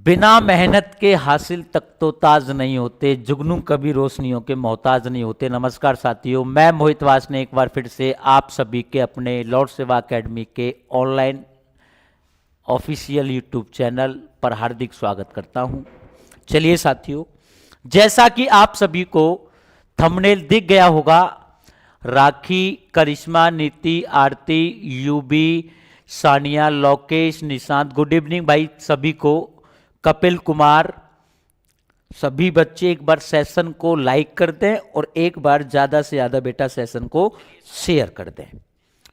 बिना मेहनत के हासिल तक तो ताज नहीं होते, जुगनू कभी रोशनियों के मोहताज नहीं होते। नमस्कार साथियों, मैं मोहित वास ने एक बार फिर से आप सभी के अपने लॉर्ड सेवा एकेडमी के ऑनलाइन ऑफिशियल यूट्यूब चैनल पर हार्दिक स्वागत करता हूं। चलिए साथियों, जैसा कि आप सभी को थंबनेल दिख गया होगा, Rakhi, Karishma, Niti, Aarti, UB, Sania, Lokesh, Nishant, good evening भाई सभी को। कपिल कुमार, सभी बच्चे एक बार सेशन को लाइक कर दें और एक बार ज्यादा से ज्यादा बेटा सेशन को शेयर कर दें।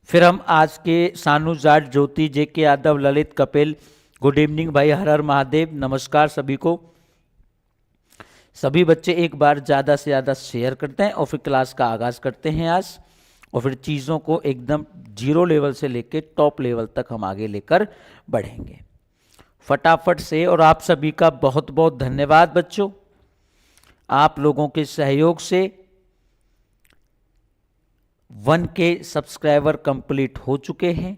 फिर हम आज के सानू जाट, ज्योति, जे के यादव, ललित, कपिल, गुड इवनिंग भाई, हर हर महादेव, नमस्कार सभी को। सभी बच्चे एक बार ज्यादा से ज्यादा शेयर करते हैं और फिर क्लास का आगाज करते हैं आज, और फिर चीजों को एकदम जीरो लेवल से लेकर टॉप लेवल तक हम आगे लेकर बढ़ेंगे फटाफट से। और आप सभी का बहुत बहुत धन्यवाद बच्चों, आप लोगों के सहयोग से 1K सब्सक्राइबर कंप्लीट हो चुके हैं।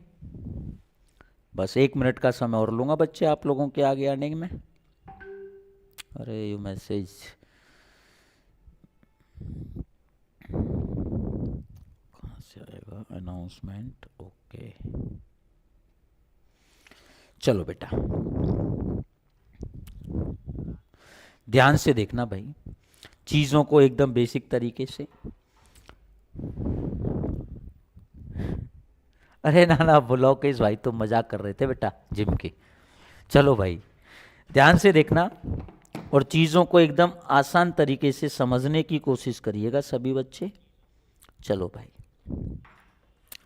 बस 1 मिनट का समय और लूंगा बच्चे आप लोगों के आगे आने में। अरे ये मैसेज कहाँ से आएगा? Announcement, okay. चलो बेटा ध्यान से देखना भाई, चीजों को एकदम बेसिक तरीके से। अरे ना ना ब्लॉकेज भाई, तो मजाक कर रहे थे बेटा जिम के। चलो भाई ध्यान से देखना और चीजों को एकदम आसान तरीके से समझने की कोशिश करिएगा सभी बच्चे। चलो भाई,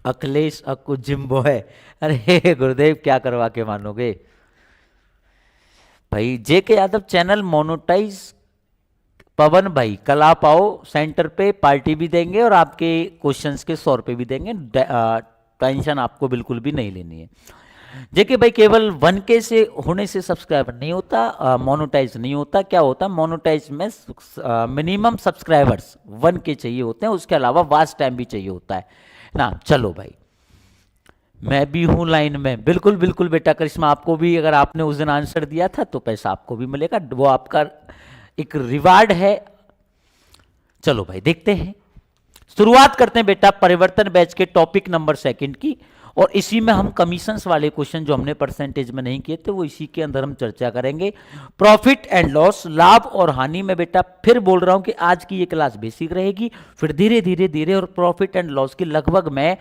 अखिलेश अक्कू जिम बॉय, अरे गुरुदेव क्या करवा के मानोगे भाई। जे के यादव चैनल मोनोटाइज, पवन भाई कल आप आओ सेंटर पे, पार्टी भी देंगे और आपके क्वेश्चंस के 100 रुपए भी देंगे। टेंशन आपको बिल्कुल भी नहीं लेनी है। जेके भाई केवल 1K से होने से सब्सक्राइबर नहीं होता, मोनोटाइज नहीं होता। क्या होता है मोनोटाइज में? मिनिमम सब्सक्राइबर्स 1K चाहिए होते हैं, उसके अलावा वाच टाइम भी चाहिए होता है ना। चलो भाई, मैं भी हूं लाइन में, बिल्कुल बिल्कुल बेटा। करिश्मा आपको भी, अगर आपने उस दिन आंसर दिया था तो पैसा आपको भी मिलेगा, वो आपका एक रिवार्ड है। चलो भाई देखते हैं, शुरुआत करते हैं बेटा परिवर्तन बैच के टॉपिक नंबर 2 की। और इसी में हम कमीशंस वाले क्वेश्चन जो हमने परसेंटेज में नहीं किए थे वो इसी के अंदर हम चर्चा करेंगे। प्रॉफिट एंड लॉस, लाभ और हानि में बेटा फिर बोल रहा हूं कि आज की ये क्लास बेसिक रहेगी, फिर धीरे धीरे धीरे और प्रॉफिट एंड लॉस की लगभग मैं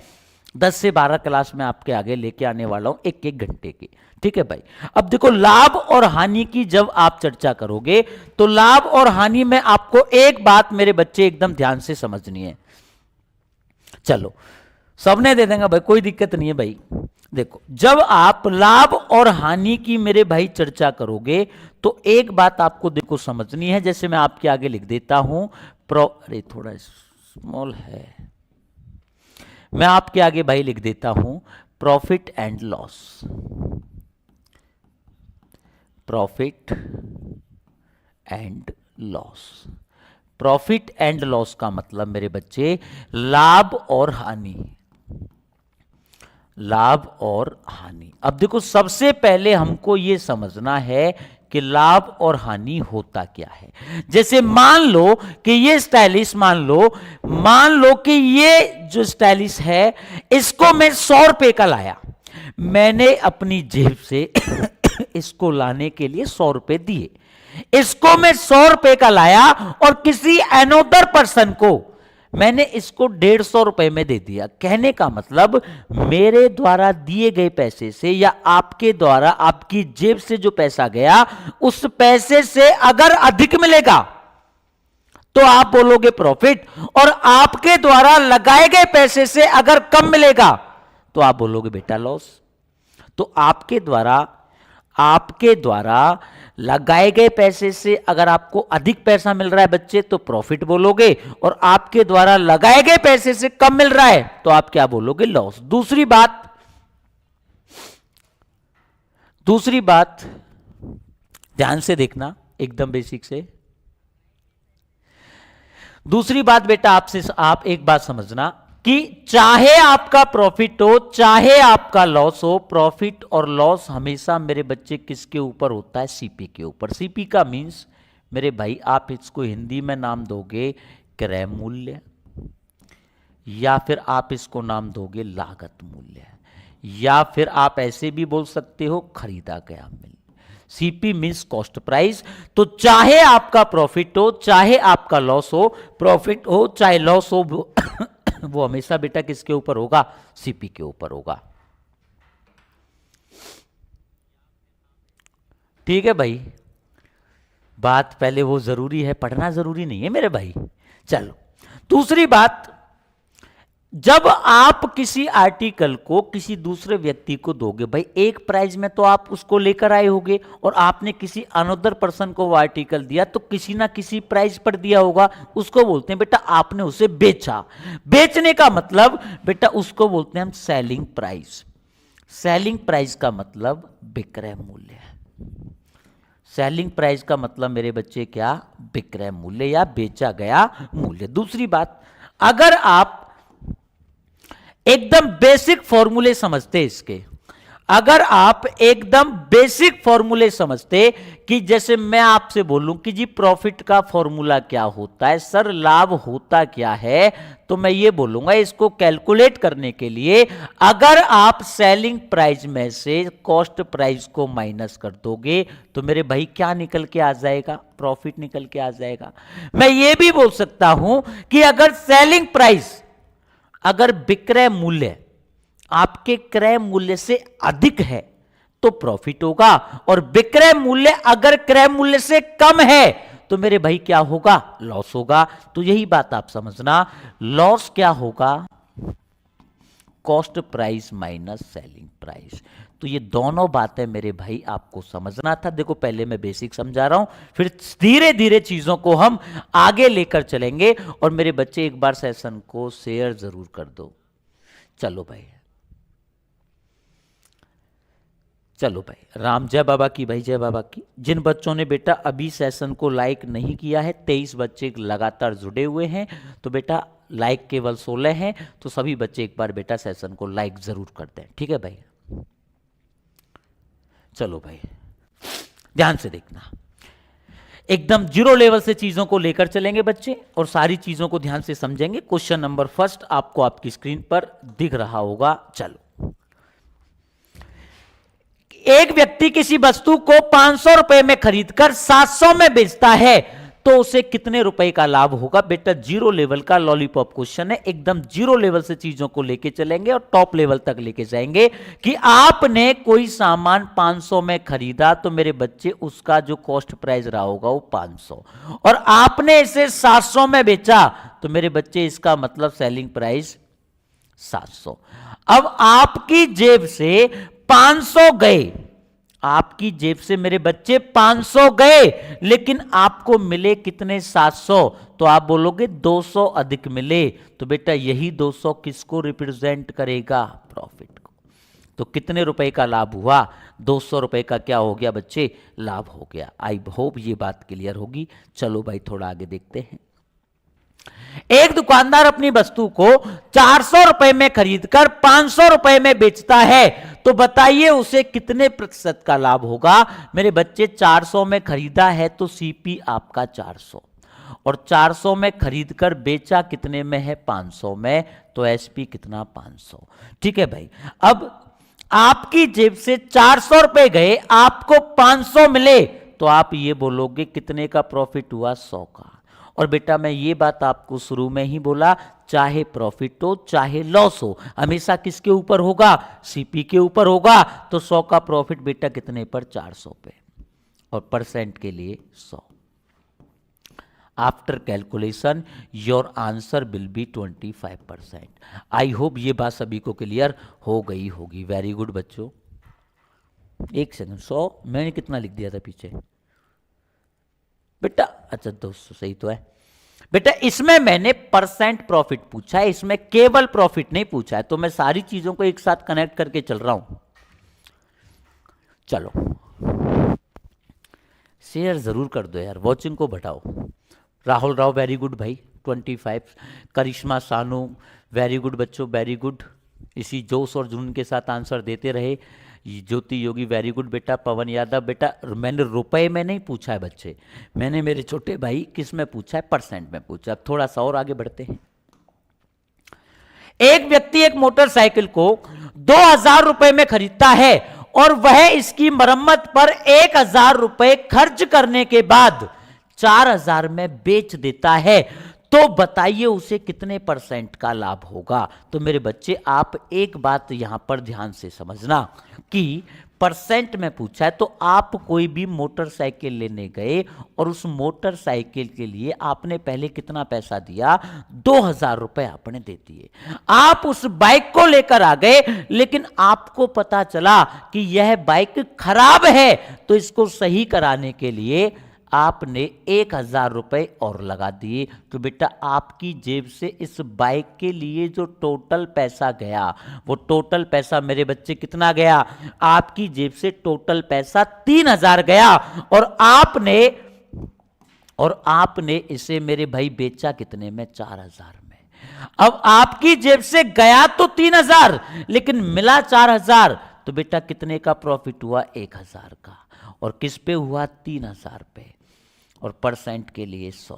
10 से 12 क्लास में आपके आगे लेके आने वाला हूं, 1-1 घंटे की। ठीक है भाई। अब देखो, लाभ और हानि की जब आप चर्चा करोगे तो लाभ और हानि में आपको एक बात मेरे बच्चे एकदम ध्यान से समझनी है। चलो सबने दे देंगे भाई, कोई दिक्कत नहीं है भाई। देखो, जब आप लाभ और हानि की मेरे भाई चर्चा करोगे तो एक बात आपको देखो समझनी है, जैसे मैं आपके आगे लिख देता हूं अरे थोड़ा स्मॉल है, मैं आपके आगे भाई लिख देता हूं profit and loss. Profit and loss, profit and loss का मतलब मेरे बच्चे लाभ और हानि, लाभ और हानि। अब देखो, सबसे पहले हमको यह समझना है कि लाभ और हानि होता क्या है। जैसे मान लो कि ये स्टाइलिश, मान लो कि ये जो स्टाइलिश है इसको मैं 100 रुपए का लाया, मैंने अपनी जेब से इसको लाने के लिए 100 रुपए दिए, इसको मैं 100 रुपए का लाया और किसी अनोदर पर्सन को मैंने इसको 150 रुपए में दे दिया। कहने का मतलब मेरे द्वारा दिए गए पैसे से या आपके द्वारा आपकी जेब से जो पैसा गया उस पैसे से अगर अधिक मिलेगा तो आप बोलोगे प्रॉफिट, और आपके द्वारा लगाए गए पैसे से अगर कम मिलेगा तो आप बोलोगे बेटा लॉस। तो आपके द्वारा लगाए गए पैसे से अगर आपको अधिक पैसा मिल रहा है बच्चे तो प्रॉफिट बोलोगे, और आपके द्वारा लगाए गए पैसे से कम मिल रहा है तो आप क्या बोलोगे? लॉस। दूसरी बात ध्यान से देखना, एकदम बेसिक से। दूसरी बात बेटा आप एक बात समझना, कि चाहे आपका प्रॉफिट हो चाहे आपका लॉस हो, प्रॉफिट और लॉस हमेशा मेरे बच्चे किसके ऊपर होता है? सीपी के ऊपर। सीपी का मीन्स मेरे भाई, आप इसको हिंदी में नाम दोगे क्रय मूल्य, या फिर आप इसको नाम दोगे लागत मूल्य, या फिर आप ऐसे भी बोल सकते हो खरीदा गया मूल्य। CP means cost price. तो चाहे आपका प्रॉफिट हो चाहे आपका लॉस हो, प्रॉफिट हो चाहे लॉस हो, वो हमेशा बेटा किसके ऊपर होगा? सीपी के ऊपर होगा। ठीक है भाई, बात पहले वो जरूरी है, पढ़ना जरूरी नहीं है मेरे भाई। चलो दूसरी बात, जब आप किसी आर्टिकल को किसी दूसरे व्यक्ति को दोगे भाई, एक प्राइस में तो आप उसको लेकर आए होगे, और आपने किसी अनदर पर्सन को वो आर्टिकल दिया तो किसी ना किसी प्राइस पर दिया होगा, उसको बोलते हैं बेटा आपने उसे बेचा। बेचने का मतलब बेटा उसको बोलते हैं हम सेलिंग प्राइस। सेलिंग प्राइस का मतलब विक्रय मूल्य है। सेलिंग प्राइस का मतलब मेरे बच्चे क्या? विक्रय मूल्य या बेचा गया मूल्य। दूसरी बात, अगर आप एकदम बेसिक फॉर्मूले समझते इसके, अगर आप एकदम बेसिक फॉर्मूले समझते कि जैसे मैं आपसे बोलूं कि जी प्रॉफिट का फॉर्मूला क्या होता है, सर लाभ होता क्या है, तो मैं ये बोलूंगा इसको कैलकुलेट करने के लिए अगर आप सेलिंग प्राइस में से कॉस्ट प्राइस को माइनस कर दोगे तो मेरे भाई क्या निकल के आ जाएगा? प्रॉफिट निकल के आ जाएगा। मैं ये भी बोल सकता हूं कि अगर सेलिंग प्राइस, अगर विक्रय मूल्य आपके क्रय मूल्य से अधिक है तो प्रॉफिट होगा, और विक्रय मूल्य अगर क्रय मूल्य से कम है तो मेरे भाई क्या होगा? लॉस होगा। तो यही बात आप समझना, लॉस क्या होगा? Cost price minus selling price. तो ये दोनों बातें मेरे भाई आपको समझना था। देखो पहले मैं बेसिक समझा रहा हूं, फिर धीरे धीरे चीजों को हम आगे लेकर चलेंगे। और मेरे बच्चे एक बार सेशन को शेयर जरूर कर दो। चलो भाई, चलो भाई, राम जय बाबा की, भाई जय बाबा की। जिन बच्चों ने बेटा अभी सेशन को लाइक नहीं किया है, 23 बच्चे लगातार जुड़े हुए हैं, तो बेटा लाइक केवल 16 हैं, तो सभी बच्चे एक बार बेटा सेशन को लाइक जरूर कर दें। ठीक है भाई, चलो भाई ध्यान से देखना, एकदम जीरो लेवल से चीजों को लेकर चलेंगे बच्चे, और सारी चीजों को ध्यान से समझेंगे। क्वेश्चन नंबर फर्स्ट आपको आपकी स्क्रीन पर दिख रहा होगा। चलो, एक व्यक्ति किसी वस्तु को 500 रुपए में खरीदकर 700 में बेचता है तो उसे कितने रुपए का लाभ होगा? बेटा जीरो लेवल का लॉलीपॉप क्वेश्चन है, एकदम जीरो लेवल से चीजों को लेके चलेंगे और टॉप लेवल तक लेके जाएंगे। कि आपने कोई सामान 500 में खरीदा तो मेरे बच्चे उसका जो कॉस्ट प्राइस रहा होगा वो 500, और आपने इसे 700 में बेचा तो मेरे बच्चे इसका मतलब सेलिंग प्राइस 700। अब आपकी जेब से 500 गए, आपकी जेब से मेरे बच्चे 500 गए, लेकिन आपको मिले कितने? 700। तो आप बोलोगे 200 अधिक मिले, तो बेटा यही 200 किसको रिप्रेजेंट करेगा? प्रॉफिट को। तो कितने रुपए का लाभ हुआ? 200 रुपए का क्या हो गया बच्चे? लाभ हो गया। आई होप ये बात क्लियर होगी। चलो भाई थोड़ा आगे देखते हैं। एक दुकानदार अपनी वस्तु को 400 रुपए में खरीदकर 500 रुपए में बेचता है, तो बताइए उसे कितने प्रतिशत का लाभ होगा? मेरे बच्चे 400 में खरीदा है तो सीपी आपका 400, और 400 में खरीदकर बेचा कितने में है? 500 में, तो एसपी कितना? 500। ठीक है भाई, अब आपकी जेब से 400 रुपए गए, आपको 500 मिले, तो आप ये बोलोगे कितने का प्रॉफिट हुआ? 100 का। और बेटा मैं ये बात आपको शुरू में ही बोला, चाहे प्रॉफिट हो चाहे लॉस हो, हमेशा किसके ऊपर होगा? सीपी के ऊपर होगा। तो 100 का प्रॉफिट बेटा कितने पर? 400 पे, और परसेंट के लिए 100। After calculation your answer will be 25%। I hope ये बात सभी को क्लियर हो गई होगी। वेरी गुड बच्चों। एक सेकंड, 100 मैंने कितना लिख दिया था पीछे बेटा? अच्छा 200 सही तो है बेटा। इसमें मैंने परसेंट प्रॉफिट पूछा है, इसमें केवल प्रॉफिट नहीं पूछा है, तो मैं सारी चीजों को एक साथ कनेक्ट करके चल रहा हूं। चलो शेयर जरूर कर दो यार, वॉचिंग को बढ़ाओ। राहुल राव वेरी गुड भाई, 25। करिश्मा सानू, वेरी गुड बच्चों, वेरी गुड। इसी जोश और जुनून के साथ आंसर देते रहे। ज्योति योगी, वेरी गुड बेटा। पवन यादव, बेटा मैंने रुपए में नहीं पूछा है बच्चे, मैंने मेरे छोटे भाई किस में पूछा है, परसेंट में पूछा। अब थोड़ा सा और आगे बढ़ते हैं। एक व्यक्ति एक मोटरसाइकिल को 2000 रुपए में खरीदता है और वह इसकी मरम्मत पर 1000 रुपए खर्च करने के बाद 4000 में बेच देता है, तो बताइए उसे कितने परसेंट का लाभ होगा। तो मेरे बच्चे आप एक बात यहां पर ध्यान से समझना कि परसेंट में पूछा है, तो आप कोई भी मोटरसाइकिल लेने गए और उस मोटरसाइकिल के लिए आपने पहले कितना पैसा दिया, 2000 रुपए आपने दे दिए। आप उस बाइक को लेकर आ गए, लेकिन आपको पता चला कि यह बाइक खराब है, तो इसको सही कराने के लिए आपने 1000 रुपए और लगा दिए। तो बेटा आपकी जेब से इस बाइक के लिए जो टोटल पैसा गया, वो टोटल पैसा मेरे बच्चे कितना गया, आपकी जेब से टोटल पैसा 3000 गया। और आपने इसे मेरे भाई बेचा कितने में, 4000 में। अब आपकी जेब से गया तो 3000, लेकिन मिला 4000, तो बेटा कितने का प्रॉफिट हुआ, 1000 का। और किस पे हुआ, 3000 पे। और परसेंट के लिए 100।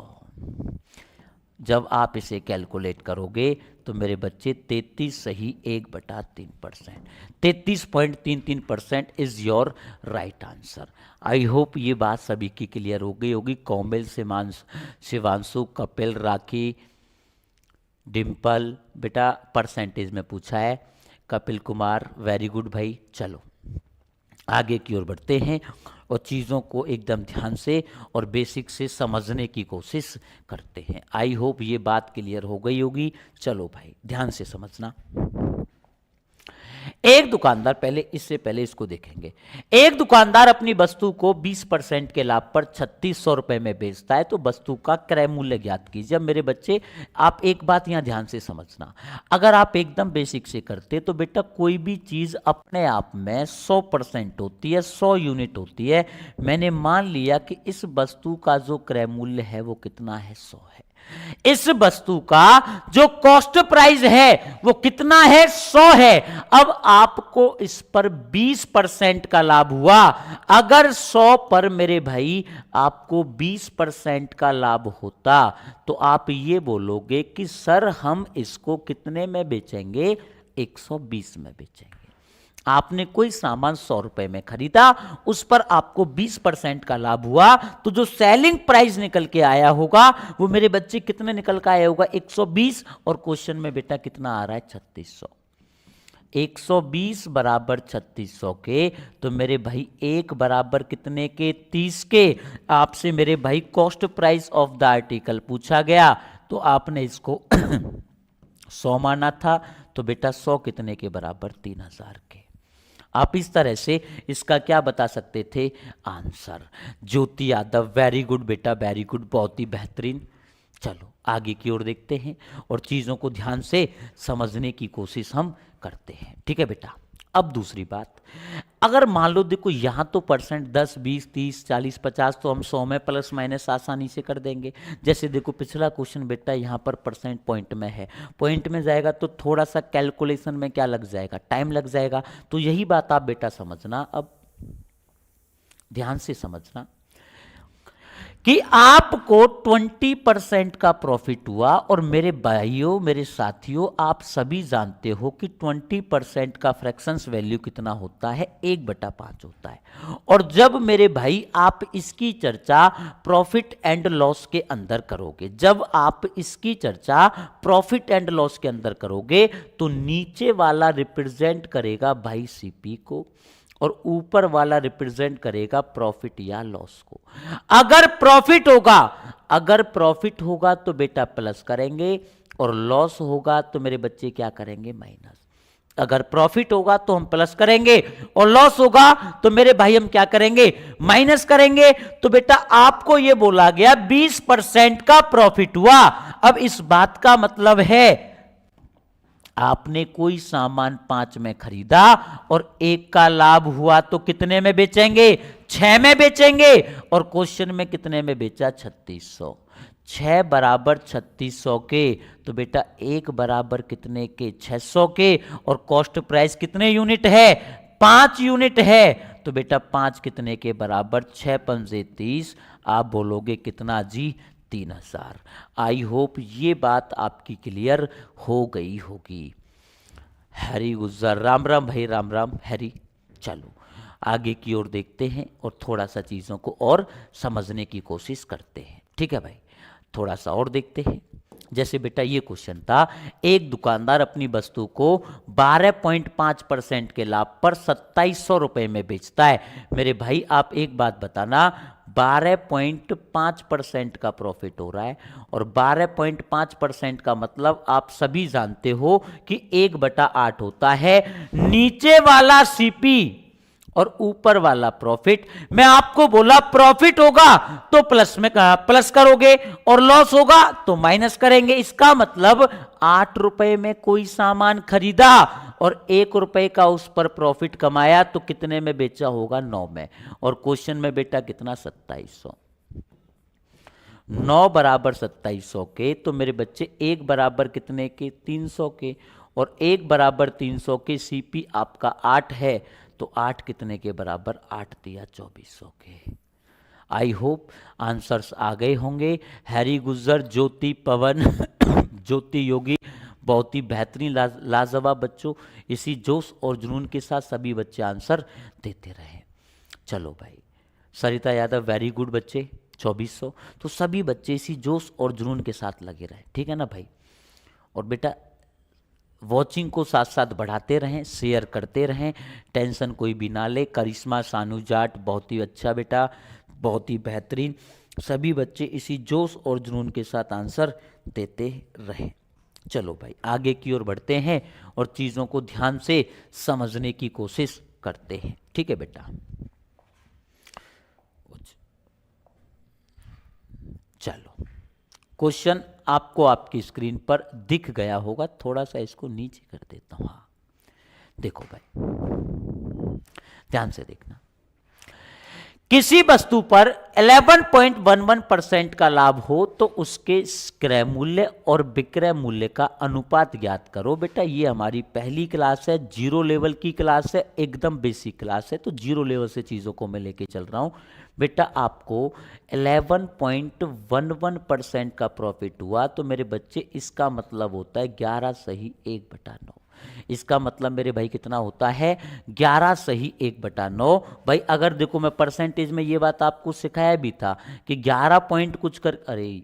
जब आप इसे कैलकुलेट करोगे तो मेरे बच्चे 33 सही 1/3%, 33.33% is your right answer. I hope ये बात सभी की क्लियर हो गई होगी। कोमल, शिवांशु, कपिल, राखी, डिम्पल, बेटा परसेंटेज में पूछा है। कपिल कुमार, वेरी गुड भाई। चलो आगे की ओर बढ़ते हैं और चीज़ों को एकदम ध्यान से और बेसिक से समझने की कोशिश करते हैं। आई होप ये बात क्लियर हो गई होगी। चलो भाई ध्यान से समझना। एक दुकानदार, इससे पहले इसको देखेंगे। एक दुकानदार अपनी वस्तु को 20% के लाभ पर 3600 रुपए में बेचता है, तो वस्तु का क्रय मूल्य ज्ञात कीजिए। अब मेरे बच्चे आप एक बात यहां ध्यान से समझना, अगर आप एकदम बेसिक से करते तो बेटा कोई भी चीज अपने आप में 100% होती है, 100 यूनिट होती है। मैंने मान लिया कि इस वस्तु का जो क्रय मूल्य है वो कितना है, 100 है। इस वस्तु का जो कॉस्ट प्राइस है वो कितना है, 100 है। अब आपको इस पर 20% का लाभ हुआ। अगर 100 पर मेरे भाई आपको 20% का लाभ होता तो आप ये बोलोगे कि सर हम इसको कितने में बेचेंगे, 120 में बेचेंगे। आपने कोई सामान 100 रुपए में खरीदा, उस पर आपको 20% का लाभ हुआ, तो जो सेलिंग प्राइस निकल के आया होगा वो मेरे बच्चे कितने निकल के आया होगा, 120। और क्वेश्चन में बेटा कितना आ रहा है, 3600। 120 बराबर 3600 के, तो मेरे भाई एक बराबर कितने के, 30 के। आपसे मेरे भाई cost price of the article पूछा गया, तो आपने इसको 100 माना था, तो बेटा 100 कितने के बराबर, 3000 के। आप इस तरह से इसका क्या बता सकते थे, आंसर। ज्योति यादव, वेरी गुड बेटा, वेरी गुड, बहुत ही बेहतरीन। चलो आगे की ओर देखते हैं और चीज़ों को ध्यान से समझने की कोशिश हम करते हैं। ठीक है बेटा। अब दूसरी बात, अगर मान लो देखो यहां तो परसेंट 10, 20, 30, 40, 50 तो हम 100 में प्लस माइनस आसानी से कर देंगे। जैसे देखो पिछला क्वेश्चन बेटा यहां पर परसेंट पॉइंट में है, पॉइंट में जाएगा तो थोड़ा सा कैलकुलेशन में क्या लग जाएगा, टाइम लग जाएगा। तो यही बात आप बेटा समझना, अब ध्यान से समझना कि आपको 20% का प्रॉफिट हुआ। और मेरे भाइयों, मेरे साथियों, आप सभी जानते हो कि 20% का फ्रैक्शंस वैल्यू कितना होता है, 1/5 होता है। और जब मेरे भाई आप इसकी चर्चा प्रॉफिट एंड लॉस के अंदर करोगे, जब आप इसकी चर्चा प्रॉफिट एंड लॉस के अंदर करोगे, तो नीचे वाला रिप्रेजेंट करेगा भाई सीपी को और ऊपर वाला रिप्रेजेंट करेगा प्रॉफिट या लॉस को। अगर प्रॉफिट होगा तो बेटा प्लस करेंगे और लॉस होगा तो मेरे बच्चे क्या करेंगे, माइनस। अगर प्रॉफिट होगा तो हम प्लस करेंगे और लॉस होगा तो मेरे भाई हम क्या करेंगे, माइनस करेंगे। तो बेटा आपको यह बोला गया 20% का प्रॉफिट हुआ। अब इस बात का मतलब है आपने कोई सामान 5 में खरीदा और 1 का लाभ हुआ तो कितने में बेचेंगे, 6 में बेचेंगे। और क्वेश्चन में कितने में बेचा, 3600। 6 बराबर 3600 के, तो बेटा 1 बराबर कितने के 600 के, और कॉस्ट प्राइस कितने यूनिट है 5 यूनिट है, तो बेटा 5 कितने के बराबर 6 पंजे 30, आप बोलोगे कितना जी 3000। आई होप ये बात आपकी क्लियर हो गई होगी। हैरी गुज्जर, राम राम भाई, राम राम हैरी। चलो आगे की ओर देखते हैं और थोड़ा सा चीज़ों को और समझने की कोशिश करते हैं। ठीक है भाई, थोड़ा सा और देखते हैं। जैसे बेटा ये क्वेश्चन था, एक दुकानदार अपनी वस्तु को 12.5% के लाभ पर 2700 रुपये में बेचता है। मेरे भाई आप एक बात बताना, 12.5% का प्रॉफिट हो रहा है, और 12.5% का मतलब आप सभी जानते हो कि 1/8 होता है। नीचे वाला सीपी और ऊपर वाला प्रॉफिट। मैं आपको बोला प्रॉफिट होगा तो प्लस में प्लस करोगे, और लॉस होगा तो माइनस करेंगे। इसका मतलब 8 रुपए में कोई सामान खरीदा और 1 रुपए का उस पर प्रॉफिट कमाया, तो कितने में बेचा होगा 9 में। और क्वेश्चन में बेटा कितना 2700, 9 बराबर 2700 के, तो मेरे बच्चे 1 बराबर कितने के 300 के, और 1 बराबर 300 के, सीपी आपका 8 है, तो 8 कितने के बराबर 8 दिया 2400 के। आई होप आंसर्स आ गए होंगे। हैरी गुज्जर, ज्योति, पवन ज्योति योगी, बहुत ही बेहतरीन लाजवाब बच्चों। इसी जोश और जुनून के साथ सभी बच्चे आंसर देते रहे। चलो भाई, सरिता यादव वेरी गुड बच्चे 2400। तो सभी बच्चे इसी जोश और जुनून के साथ लगे रहे, ठीक है ना भाई। और बेटा वॉचिंग को साथ साथ बढ़ाते रहें, शेयर करते रहें, टेंशन कोई भी ना ले। करिश्मा, सानू जाट, बहुत ही अच्छा बेटा, बहुत ही बेहतरीन। सभी बच्चे इसी जोश और जुनून के साथ आंसर देते रहें। चलो भाई आगे की ओर बढ़ते हैं और चीज़ों को ध्यान से समझने की कोशिश करते हैं। ठीक है बेटा, चलो क्वेश्चन आपको आपकी स्क्रीन पर दिख गया होगा, थोड़ा सा इसको नीचे कर देता हूं। हाँ देखो भाई, ध्यान से देखना। किसी वस्तु पर 11.11% का लाभ हो तो उसके क्रय मूल्य और विक्रय मूल्य का अनुपात ज्ञात करो। बेटा ये हमारी पहली क्लास है, जीरो लेवल की क्लास है, एकदम बेसिक क्लास है, तो जीरो लेवल से चीज़ों को मैं लेके चल रहा हूं। बेटा आपको 11.11% का प्रॉफिट हुआ, तो मेरे बच्चे इसका मतलब होता है 11 सही 1/9। इसका मतलब मेरे भाई कितना होता है 11 सही 1/9। भाई अगर देखो मैं परसेंटेज में ये बात आपको सिखाया भी था कि 11 पॉइंट कुछ कर, अरे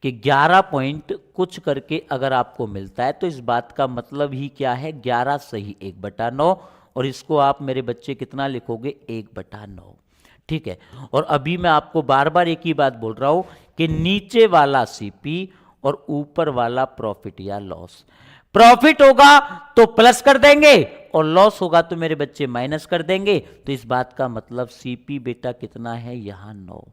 कि 11 पॉइंट कुछ करके अगर आपको मिलता है तो इस बात का मतलब ही क्या है 11 सही 1/9। और इसको आप मेरे बच्चे कितना लिखोगे 1/9। ठीक है, और अभी मैं आपको बार बार एक ही बात बोल रहा हूं कि नीचे वाला सीपी और ऊपर वाला प्रॉफिट या लॉस। प्रॉफिट होगा तो प्लस कर देंगे और लॉस होगा तो मेरे बच्चे माइनस कर देंगे। तो इस बात का मतलब सीपी बेटा कितना है यहां 9।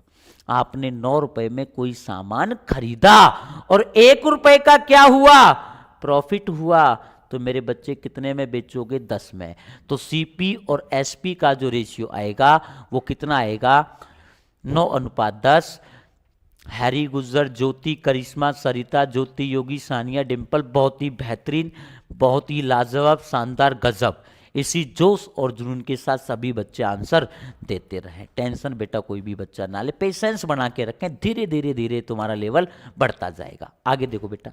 आपने 9 रुपए में कोई सामान खरीदा और 1 रुपए का क्या हुआ प्रॉफिट हुआ, तो मेरे बच्चे कितने में बेचोगे 10 में। तो सीपी और एसपी का जो रेशियो आएगा वो कितना आएगा 9:10। हैरी गुज्जर, ज्योति, करिश्मा, सरिता, ज्योति योगी, सानिया, डिंपल, बहुत ही बेहतरीन, बहुत ही लाजवाब, शानदार, गजब। इसी जोश और जुनून के साथ सभी बच्चे आंसर देते रहें। टेंशन बेटा कोई भी बच्चा ना ले, पेशेंस बना के रखें, धीरे धीरे धीरे तुम्हारा लेवल बढ़ता जाएगा। आगे देखो बेटा,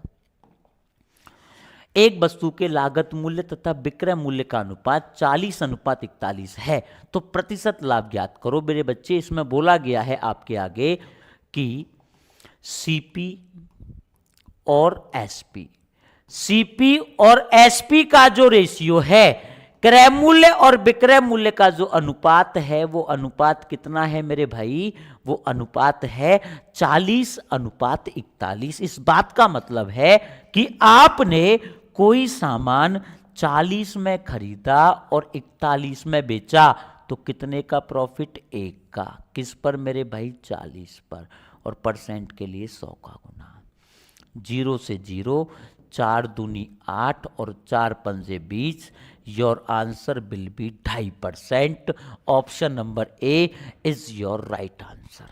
एक वस्तु के लागत मूल्य तथा विक्रय मूल्य का अनुपात 40:41 है, तो प्रतिशत लाभ ज्ञात करो। मेरे बच्चे इसमें बोला गया है आपके आगे कि सीपी और एसपी, सीपी और एसपी का जो रेशियो है, क्रय मूल्य और विक्रय मूल्य का जो अनुपात है, वो अनुपात कितना है मेरे भाई, वो अनुपात है 40:41। इस बात का मतलब है कि आपने कोई सामान 40 में खरीदा और 41 में बेचा, तो कितने का प्रॉफिट 1 का। किस पर मेरे भाई 40 पर, और परसेंट के लिए 100 का गुना। 0 से 0, 4 दूनी 8 और 4 पंजे 20। Your answer will B 2.5%। Option number A is your right answer.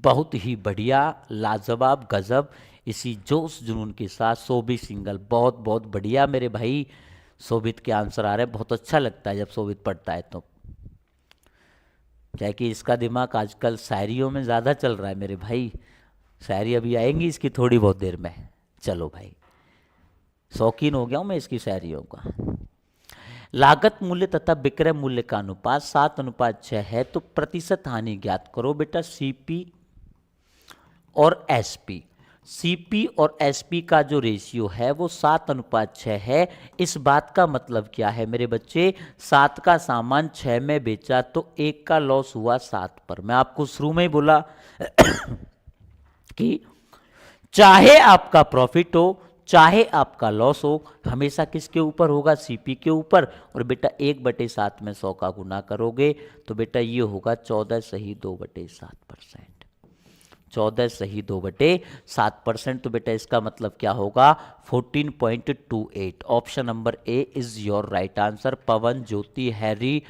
बहुत ही बढ़िया, लाजवाब, गजब। इसी जोश जुनून के साथ शोभित सिंगल, बहुत बहुत बढ़िया मेरे भाई। शोभित के आंसर आ रहे हैं, बहुत अच्छा लगता है जब शोभित पढ़ता है तो, क्या कि इसका दिमाग आजकल शायरियों में ज़्यादा चल रहा है मेरे भाई। शायरी अभी आएंगी इसकी थोड़ी बहुत देर में। चलो भाई, शौकीन हो गया हूँ मैं इसकी शायरियों का। लागत मूल्य तथा विक्रय मूल्य का अनुपात 7:6 है, तो प्रतिशत हानि ज्ञात करो बेटा। सीपी और एसपी, सीपी और एसपी का जो रेशियो है वो 7:6 है। इस बात का मतलब क्या है मेरे बच्चे, 7 का सामान 6 में बेचा तो 1 का लॉस हुआ 7 पर। मैं आपको शुरू में ही बोला कि चाहे आपका प्रॉफिट हो चाहे आपका लॉस हो, हमेशा किसके ऊपर होगा, सीपी के ऊपर। और बेटा 1/7 में 100 का गुना करोगे तो बेटा ये होगा 14 सही 2/7%। 14 सही 2/7%। तो बेटा इसका मतलब क्या होगा, 14.28। Option number A is your right answer. Pawan, Jyoti, Harry,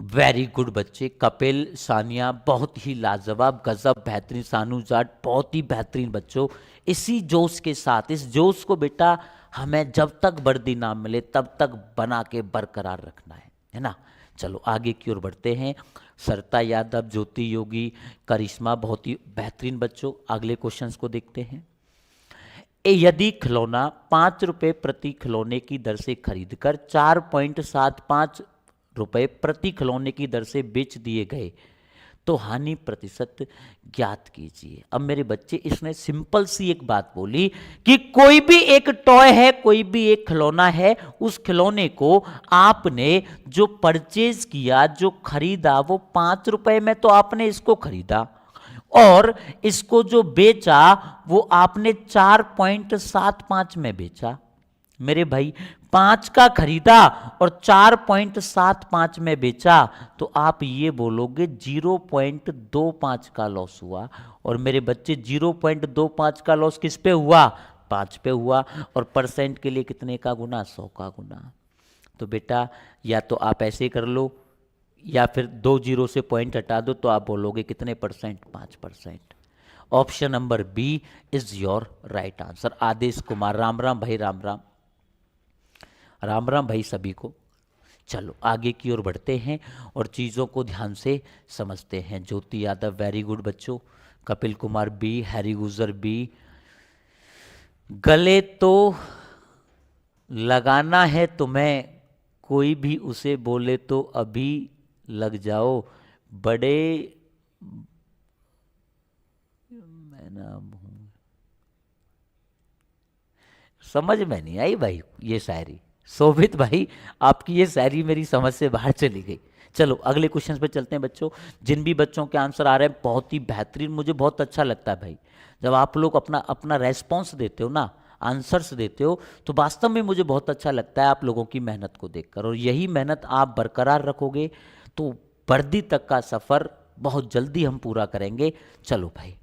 very good बच्चे। कपिल, सानिया, बहुत ही लाजवाब, गजब, बेहतरीन। सानू जाट, बहुत ही बेहतरीन बच्चों। इसी जोश के साथ, इस जोश को बेटा हमें जब तक वर्दी ना मिले तब तक बना के बरकरार रखना है ना। चलो आगे की ओर बढ़ते हैं। सरिता यादव, ज्योति योगी, करिश्मा, बहुत ही बेहतरीन बच्चों। अगले क्वेश्चंस को देखते हैं। यदि खिलौना 5 रुपए प्रति खिलौने की दर से खरीदकर 4.75 रुपए प्रति खिलौने की दर से बेच दिए गए तो हानि प्रतिशत ज्ञात कीजिए। अब मेरे बच्चे इसने सिंपल सी एक बात बोली कि कोई भी एक टॉय है, कोई भी एक खिलौना है, उस खिलौने को आपने जो परचेज किया, जो खरीदा, वो 5 रुपए में तो आपने इसको खरीदा, और इसको जो बेचा वो आपने 4.75 में बेचा। मेरे भाई 5 का खरीदा और 4.75 में बेचा, तो आप ये बोलोगे 0.25 का लॉस हुआ। और मेरे बच्चे 0.25 का लॉस किस पे हुआ, 5 पे हुआ। और परसेंट के लिए कितने का गुना, 100 का गुना। तो बेटा या तो आप ऐसे कर लो या फिर 2 जीरो से पॉइंट हटा दो, तो आप बोलोगे कितने percent, 5%। Option number B is your right answer. Aadesh Kumar, Ram Ram भाई, राम राम, राम राम भाई सभी को। चलो आगे की ओर बढ़ते हैं और चीज़ों को ध्यान से समझते हैं। ज्योति यादव, वेरी गुड बच्चों। कपिल कुमार बी, हैरी गुजर बी। गले तो लगाना है तुम्हें, कोई भी उसे बोले तो अभी लग जाओ। बड़े मैं नाम हूं, समझ में नहीं आई भाई ये शायरी। शोभित भाई, आपकी ये शायरी मेरी समझ से बाहर चली गई। चलो अगले क्वेश्चन पे चलते हैं बच्चों। जिन भी बच्चों के आंसर आ रहे हैं बहुत ही बेहतरीन, मुझे बहुत अच्छा लगता है भाई जब आप लोग अपना अपना रेस्पॉन्स देते हो ना, आंसर्स देते हो, तो वास्तव में मुझे बहुत अच्छा लगता है आप लोगों की मेहनत को देखकर। और यही मेहनत आप बरकरार रखोगे तो वर्दी तक का सफर बहुत जल्दी हम पूरा करेंगे। चलो भाई,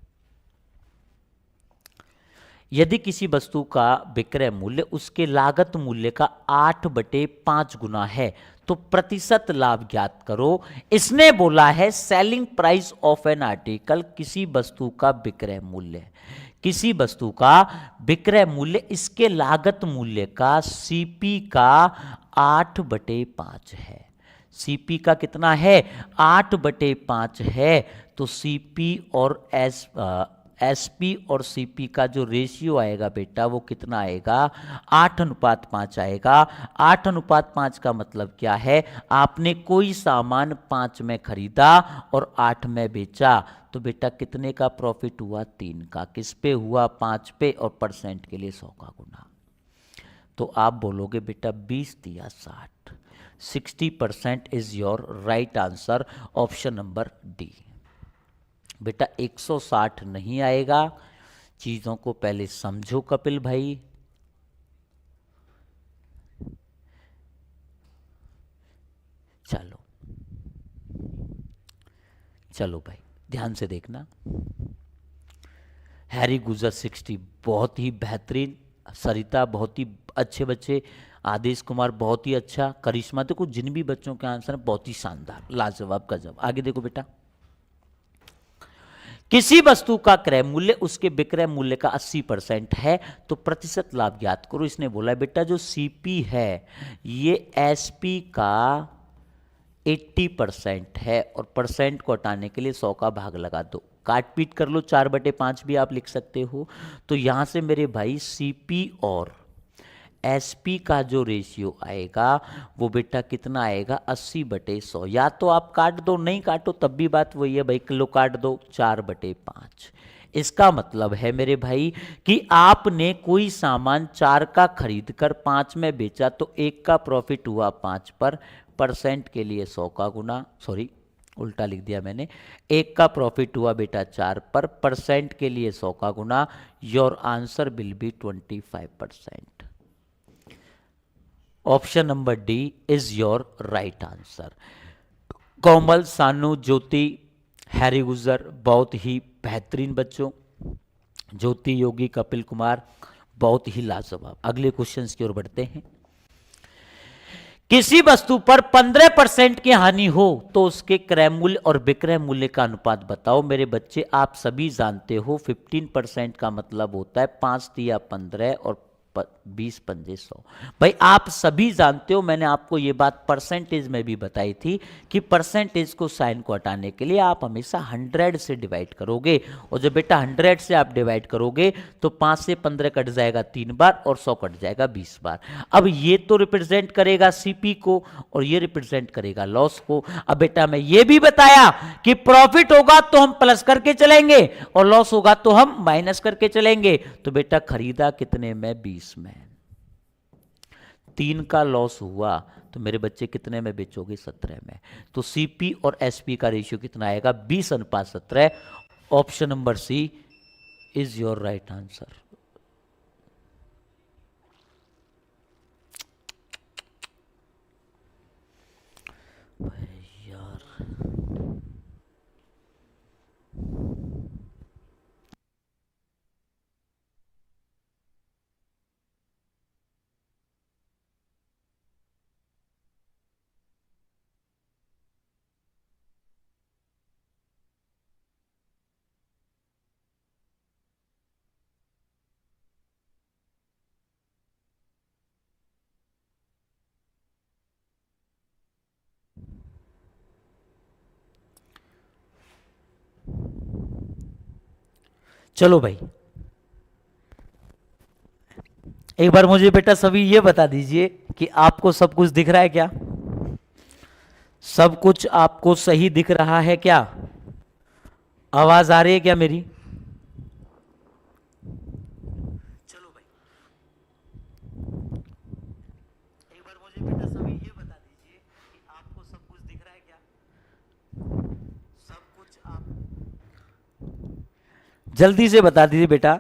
यदि किसी वस्तु का विक्रय मूल्य उसके लागत मूल्य का 8/5 गुना है तो प्रतिशत लाभ ज्ञात करो। इसने बोला है selling price of an article, किसी वस्तु का विक्रय मूल्य, किसी वस्तु का विक्रय मूल्य इसके लागत मूल्य का सीपी का 8/5 है। सीपी का कितना है, 8/5 है। तो सीपी और एसपी और सीपी का जो रेशियो आएगा बेटा वो कितना आएगा, 8:5 आएगा। 8:5 का मतलब क्या है, आपने कोई सामान 5 में खरीदा और 8 में बेचा, तो बेटा कितने का प्रॉफिट हुआ, 3 का। किस पे हुआ, 5 पे। और परसेंट के लिए 100 का गुना। तो आप बोलोगे बेटा 20 दिया 60, 60% is your right answer. Option number D. बेटा 160 नहीं आएगा, चीजों को पहले समझो कपिल भाई। चलो चलो भाई ध्यान से देखना। हैरी गुजर 60, बहुत ही बेहतरीन। सरिता, बहुत ही अच्छे बच्चे। आदेश कुमार, बहुत ही अच्छा। करिश्मा, देखो जिन भी बच्चों के आंसर बहुत ही शानदार, लाजवाब, गजब। आगे देखो बेटा, किसी वस्तु का क्रय मूल्य उसके विक्रय मूल्य का 80% है तो प्रतिशत लाभ ज्ञात करो। इसने बोला बेटा जो सीपी है ये एसपी का 80% है और परसेंट को हटाने के लिए 100 का भाग लगा दो, काट पीट कर लो, 4/5 भी आप लिख सकते हो। तो यहां से मेरे भाई सीपी और एसपी का जो रेशियो आएगा वो बेटा कितना आएगा 80/100। या तो आप काट दो, नहीं काटो तब भी बात वही है भाई, किलो काट दो, 4/5। इसका मतलब है मेरे भाई कि आपने कोई सामान 4 का खरीद कर 5 में बेचा तो 1 का प्रॉफिट हुआ 5 पर, परसेंट के लिए 100 का गुना, सॉरी उल्टा लिख दिया मैंने, 1 का प्रॉफिट हुआ बेटा 4 पर, परसेंट के लिए 100 का गुना। Your answer will be 25%। Option number D is your right answer. Komal, Sanu, Jyoti, Harry गुजर, बहुत ही बेहतरीन बच्चों, ज्योति, योगी, कपिल कुमार, बहुत ही लाजवाब। अगले क्वेश्चंस की ओर बढ़ते हैं। किसी वस्तु पर 15% की हानि हो तो उसके क्रय मूल्य और विक्रय मूल्य का अनुपात बताओ। मेरे बच्चे आप सभी जानते हो 15% का मतलब होता है 5 तिया 15 और 20×5 100। भाई आप सभी जानते हो, मैंने आपको ये बात परसेंटेज में भी बताई थी कि परसेंटेज को साइन को हटाने के लिए आप हमेशा 100 से डिवाइड करोगे, और जब बेटा 100 से आप डिवाइड करोगे तो 5 से 15 कट जाएगा 3 बार और 100 कट जाएगा 20 बार। अब ये तो रिप्रेजेंट करेगा सीपी को और ये रिप्रेजेंट करेगा लॉस को। अब बेटा मैं ये भी बताया कि प्रॉफिट होगा तो हम प्लस करके चलेंगे और लॉस होगा तो हम माइनस करके चलेंगे। तो बेटा खरीदा कितने में? 20 में। 3 का लॉस हुआ तो मेरे बच्चे कितने में बेचोगे? 17 में। तो सीपी और एसपी का रेशियो कितना आएगा? 20:17। Option number C is your right answer. यार चलो भाई, एक बार मुझे बेटा सभी ये बता दीजिए कि आपको सब कुछ दिख रहा है क्या? सब कुछ आपको सही दिख रहा है क्या? आवाज आ रही है क्या मेरी? चलो भाई, एक बार मुझे बेटा सभी ये बता दीजिए कि आपको सब कुछ दिख रहा है क्या? सब कुछ आप जल्दी से बता दीजिए बेटा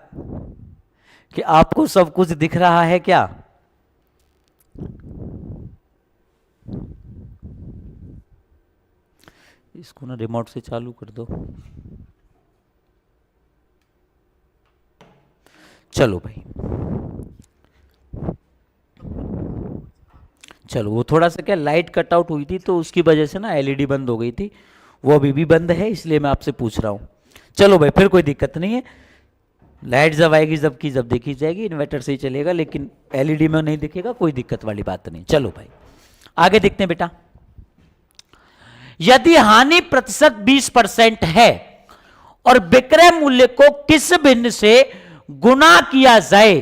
कि आपको सब कुछ दिख रहा है क्या? इसको ना रिमोट से चालू कर दो। चलो भाई, चलो वो थोड़ा सा क्या लाइट कट आउट हुई थी तो उसकी वजह से ना एलईडी बंद हो गई थी, वो अभी भी बंद है, इसलिए मैं आपसे पूछ रहा हूं। चलो भाई, फिर कोई दिक्कत नहीं है, लाइट जब आएगी जब की जब देखी जाएगी, इन्वर्टर से ही चलेगा, लेकिन एलईडी में नहीं दिखेगा, कोई दिक्कत वाली बात नहीं। चलो भाई आगे देखते हैं बेटा। यदि हानि प्रतिशत 20% है और विक्रय मूल्य को किस भिन्न से गुना किया जाए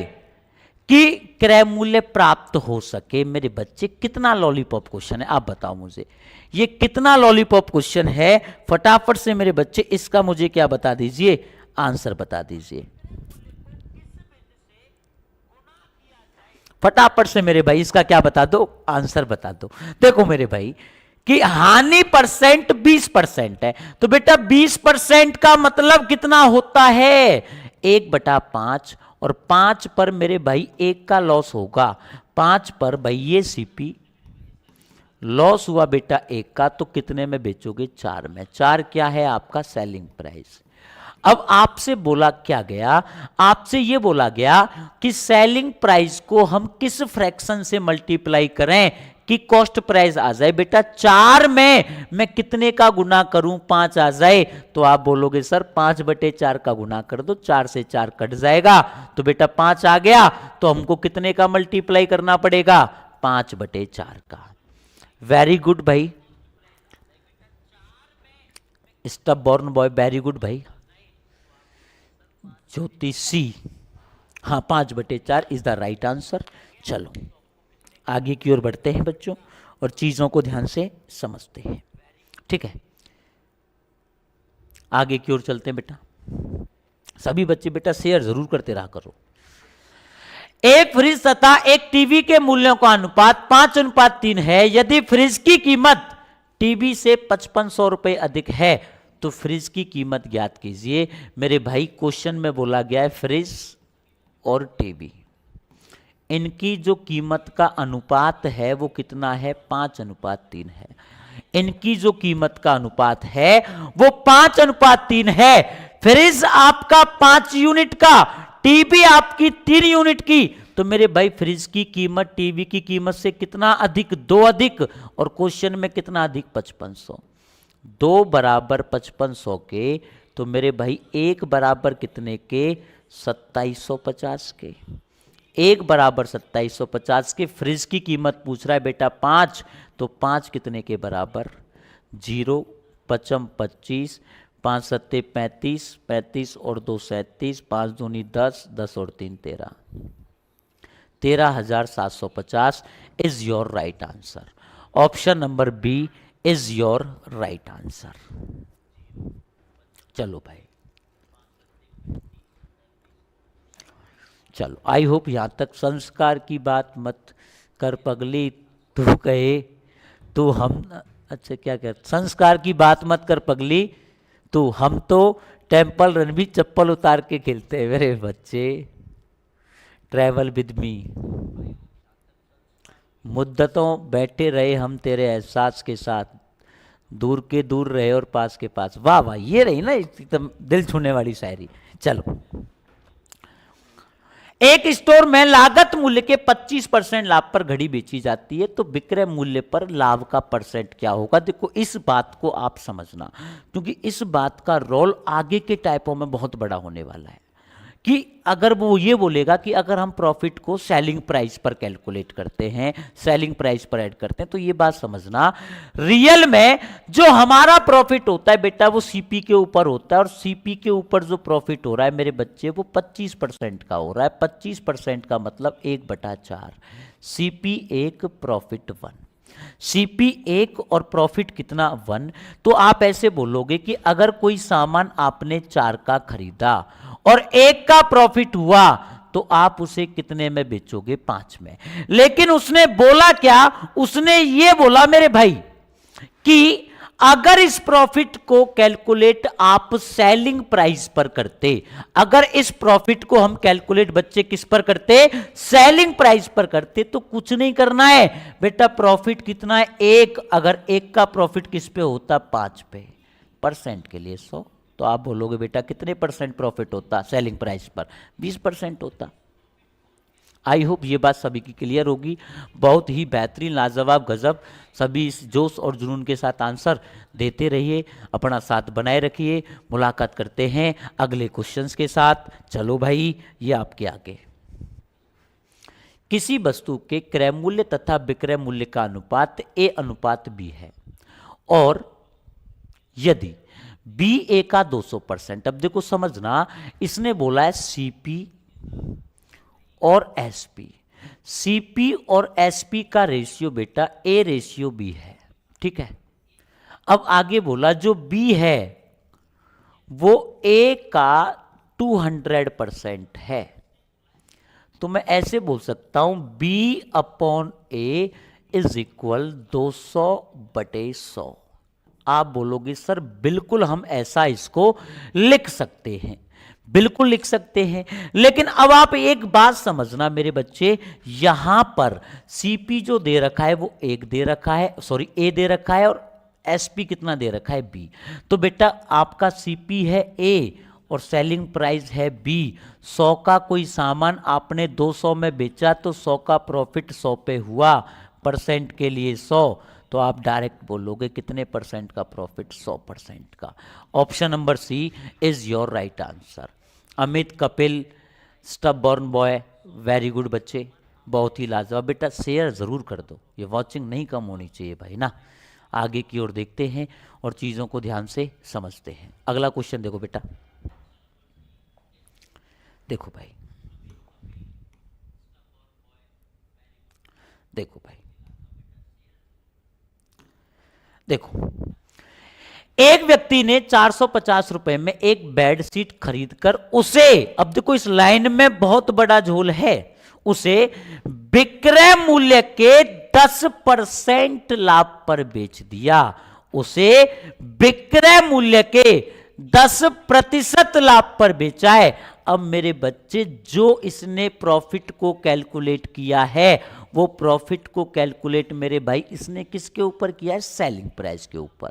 कि क्रय मूल्य प्राप्त हो सके? मेरे बच्चे कितना लॉलीपॉप क्वेश्चन है, आप बताओ मुझे, ये कितना लॉलीपॉप क्वेश्चन है? फटाफट से मेरे बच्चे इसका मुझे क्या बता दीजिए, आंसर बता दीजिए फटाफट से मेरे भाई, इसका क्या बता दो, आंसर बता दो। देखो मेरे भाई कि हानि परसेंट 20% है, तो बेटा 20% का मतलब कितना होता है? 1/5, और 5 पर मेरे भाई 1 का लॉस होगा, 5 पर भाई ये सीपी लॉस हुआ बेटा 1 का, तो कितने में बेचोगे? 4 में। 4 क्या है आपका सेलिंग प्राइस। अब आपसे बोला क्या गया, आपसे ये बोला गया कि सेलिंग प्राइस को हम किस फ्रैक्शन से मल्टीप्लाई करें कि कॉस्ट प्राइस आ जाए। बेटा 4 में मैं कितने का गुना करूं, 5 आ जाए। तो आप बोलोगे सर 5/4 का गुना कर दो, 4 से 4 कट जाएगा, तो बेटा 5 आ गया। तो हमको कितने का मल्टीप्लाई करना पड़ेगा, 5/4 का। वेरी गुड भाई, stub born boy, very good भाई। ज्योति सी, हाँ 5/4 इज द राइट आंसर। चलो आगे की ओर बढ़ते हैं बच्चों, और चीजों को ध्यान से समझते हैं। ठीक है, आगे की ओर चलते हैं बेटा। सभी बच्चे बेटा शेयर जरूर करते रहा करो। एक फ्रिज तथा एक टीवी के मूल्यों का अनुपात 5:3 है। यदि फ्रिज की कीमत टीवी से 5500 रुपए अधिक है तो फ्रिज की कीमत ज्ञात कीजिए। मेरे भाई क्वेश्चन में बोला गया है फ्रिज और टीवी, इनकी जो कीमत का अनुपात है वो कितना है, 5:3 है। इनकी जो कीमत का अनुपात है वो 5:3 है। फ्रिज आपका 5 यूनिट का, टीवी आपकी 3 यूनिट की, तो मेरे भाई फ्रिज की कीमत टीवी की कीमत से कितना अधिक, 2 अधिक। और क्वेश्चन में कितना अधिक, 5500। 2 बराबर 5500 के, तो मेरे भाई 1 बराबर कितने के, 2750 के। 1 बराबर 2750 के। फ्रिज की कीमत पूछ रहा है बेटा 5, तो 5 कितने के बराबर, 0, 5 25, 5 7 35, 35 और 2 37, 5 दूनी 10, 10 और 3 13, 13,750 is your right answer. Option number B is your right answer. चलो भाई, चलो आई होप यहां तक। संस्कार की बात मत कर पगली, तू कहे तो हम, अच्छा क्या कहते, संस्कार की बात मत कर पगली तू, हम तो टेम्पल रन भी चप्पल उतार के खेलते हैं मेरे बच्चे। ट्रैवल विद मी, मुद्दतों बैठे रहे हम तेरे एहसास के साथ, दूर के दूर रहे और पास के पास। वाह वाह, ये रही ना एकदम दिल छूने वाली शायरी। चलो, एक स्टोर में लागत मूल्य के 25% लाभ पर घड़ी बेची जाती है, तो विक्रय मूल्य पर लाभ का परसेंट क्या होगा। देखो इस बात को आप समझना, क्योंकि इस बात का रोल आगे के टाइपों में बहुत बड़ा होने वाला है। कि अगर वो ये बोलेगा कि अगर हम प्रॉफिट को सेलिंग प्राइस पर कैलकुलेट करते हैं, सेलिंग प्राइस पर ऐड करते हैं, तो ये बात समझना, रियल में जो हमारा प्रॉफिट होता है बेटा वो सीपी के ऊपर होता है, और सीपी के ऊपर जो प्रॉफिट हो रहा है मेरे बच्चे वो 25% का हो रहा है। 25% का मतलब 1/4, सीपी 1 प्रॉफिट 1, सीपी 1 और प्रॉफिट कितना 1। तो आप ऐसे बोलोगे कि अगर कोई सामान आपने 4 का खरीदा और 1 का प्रॉफिट हुआ, तो आप उसे कितने में बेचोगे, 5 में। लेकिन उसने बोला क्या, उसने ये बोला मेरे भाई कि अगर इस प्रॉफिट को कैलकुलेट आप सेलिंग प्राइस पर करते, अगर इस प्रॉफिट को हम कैलकुलेट बच्चे किस पर करते, सेलिंग प्राइस पर करते, तो कुछ नहीं करना है बेटा। प्रॉफिट कितना है, 1। अगर 1 का प्रॉफिट किस पे होता, 5 पे, परसेंट के लिए 100, तो आप बोलोगे बेटा कितने परसेंट प्रॉफिट होता सेलिंग प्राइस पर, 20% होता। आई होप ये बात सभी की क्लियर होगी। बहुत ही बेहतरीन, लाजवाब, गजब। सभी इस जोश और जुनून के साथ आंसर देते रहिए, अपना साथ बनाए रखिए। मुलाकात करते हैं अगले क्वेश्चंस के साथ। चलो भाई, ये आपके आगे। किसी वस्तु के क्रय मूल्य तथा विक्रय मूल्य का अनुपात A/B है, और यदि BA का 200%, अब देखो समझना, इसने बोला है CP और SP। CP और SP का रेशियो बेटा A/B है, ठीक है। अब आगे बोला जो B है वो A का 200% है, तो मैं ऐसे बोल सकता हूं B/A इज इक्वल 200/100। आप बोलोगे सर बिल्कुल हम ऐसा इसको लिख सकते हैं, बिल्कुल लिख सकते हैं। लेकिन अब आप एक बात समझना मेरे बच्चे, यहां पर सीपी जो दे रखा है वो 1 दे रखा है, सॉरी A दे रखा है, और एसपी कितना दे रखा है, B। तो बेटा आपका सीपी है A और सेलिंग प्राइस है बी। 100 का कोई सामान आपने 200 में बेचा तो 100 का प्रॉफिट 100 पे हुआ, परसेंट के लिए 100, तो आप डायरेक्ट बोलोगे कितने परसेंट का प्रॉफिट, 100% का। Option number C is your right answer. Amit, Kapil, stubborn boy, very good बच्चे, बहुत ही लाजवाब। बेटा शेयर जरूर कर दो, ये वॉचिंग नहीं कम होनी चाहिए भाई ना। आगे की ओर देखते हैं और चीजों को ध्यान से समझते हैं। अगला क्वेश्चन देखो बेटा, देखो भाई, देखो भाई, देखो, एक व्यक्ति ने 450 रुपए में एक बेड शीट खरीदकर उसे, अब देखो इस लाइन में बहुत बड़ा झोल है, उसे विक्रय मूल्य के 10% लाभ पर बेच दिया। उसे विक्रय मूल्य के 10% लाभ पर बेचा है। अब मेरे बच्चे, जो इसने प्रॉफिट को कैलकुलेट किया है, वो प्रॉफिट को कैलकुलेट मेरे भाई इसने किसके ऊपर किया है, सेलिंग प्राइस के ऊपर।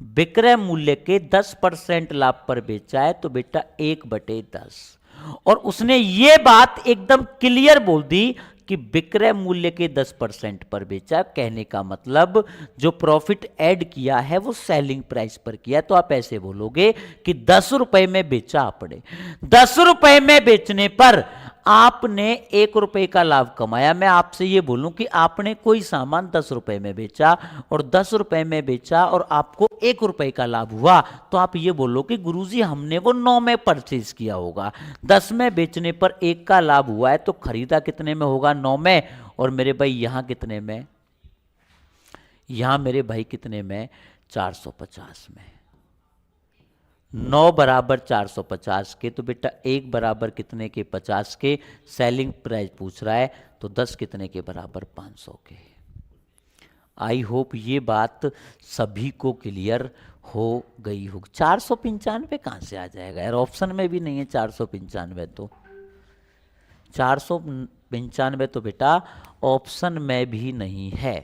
विक्रय मूल्य के 10% लाभ पर बेचा है, तो बेटा 1/10, और उसने ये बात एकदम क्लियर बोल दी कि विक्रय मूल्य के 10% पर बेचा। कहने का मतलब जो प्रॉफिट ऐड किया है वो सेलिंग प्राइस पर किया। तो आप ऐसे बोलोगे कि 10 रुपए में बेचा आपने, 10 रुपए में बेचने पर आपने 1 रुपए का लाभ कमाया। मैं आपसे ये बोलूं कि आपने कोई सामान 10 रुपए में बेचा और 10 रुपए में बेचा और आपको 1 रुपए का लाभ हुआ, तो आप ये बोलो कि गुरुजी हमने वो 9 में परचेज किया होगा, 10 में बेचने पर 1 का लाभ हुआ है, तो खरीदा कितने में होगा, 9 में। और मेरे भाई यहां कितने में, यहां मेरे भाई कितने में, 450 में। 9 बराबर 450 के, तो बेटा 1 बराबर कितने के, 50 के। सेलिंग प्राइस पूछ रहा है, तो 10 कितने के बराबर, 500 के। आई होप ये बात सभी को क्लियर हो गई होगी। 495 कहां से आ जाएगा यार, ऑप्शन में भी नहीं है 495, तो 495 तो बेटा ऑप्शन में भी नहीं है।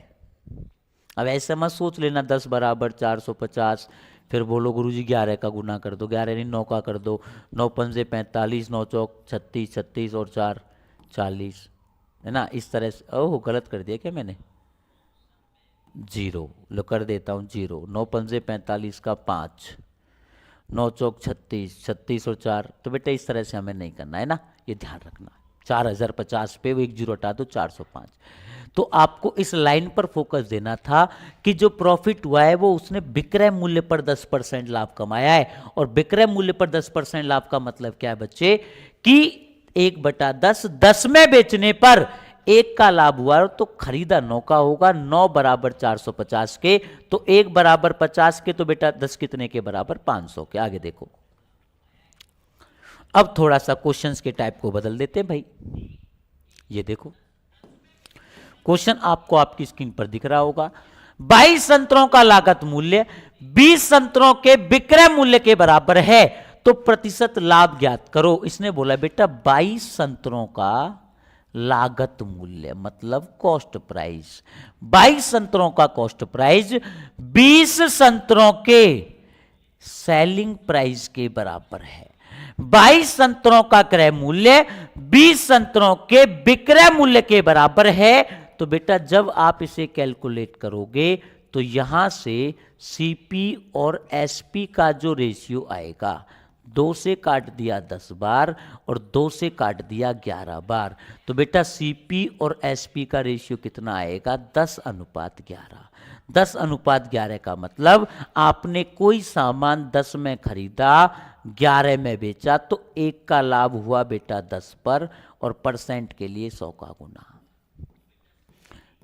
अब ऐसे मत सोच लेना 10 बराबर 450, फिर बोलो गुरुजी 11 का गुना कर दो, 11 नहीं 9 का कर दो, 9 पंजे 45, 9 चौक 36, 36 और 4 40, है ना। इस तरह से, ओह गलत कर दिया क्या मैंने, 0 लो कर देता हूँ 0, 9 पंजे 45 का 5, 9 चौक 36, 36 और 4, तो बेटा इस तरह से हमें नहीं करना है ना, ये ध्यान रखना। 4050 पे वो 1 0 हटा दो, 405। तो आपको इस लाइन पर फोकस देना था कि जो प्रॉफिट हुआ है वो उसने विक्रय मूल्य पर 10% लाभ कमाया है। और विक्रय मूल्य पर 10% लाभ का मतलब क्या है बच्चे, कि 1/10, 10 में बेचने पर 1 का लाभ हुआ, तो खरीदा 9 का होगा, 9 बराबर 450 के, तो 1 बराबर 50 के, तो बेटा 10 कितने के बराबर, 500 के। आगे देखो, अब थोड़ा सा क्वेश्चंस के टाइप को बदल देते हैं भाई। ये देखो क्वेश्चन आपको आपकी स्क्रीन पर दिख रहा होगा। 22 संतरों का लागत मूल्य 20 संतरों के विक्रय मूल्य के बराबर है, तो प्रतिशत लाभ ज्ञात करो। इसने बोला बेटा 22 संतरों का लागत मूल्य मतलब कॉस्ट प्राइस, 22 संतरों का कॉस्ट प्राइस 20 संतरों के सेलिंग प्राइस के बराबर है। 22 संतरों का क्रय मूल्य 20 संतरों के विक्रय मूल्य के बराबर है। तो बेटा जब आप इसे कैलकुलेट करोगे तो यहां से सीपी और एसपी का जो रेशियो आएगा, 2 से काट दिया 10 बार और 2 से काट दिया 11 बार, तो बेटा सीपी और एसपी का रेशियो कितना आएगा, 10:11। 10:11 का मतलब आपने कोई सामान 10 में खरीदा, 11 में बेचा, तो 1 का लाभ हुआ बेटा 10 पर, और परसेंट के लिए 100 का गुना।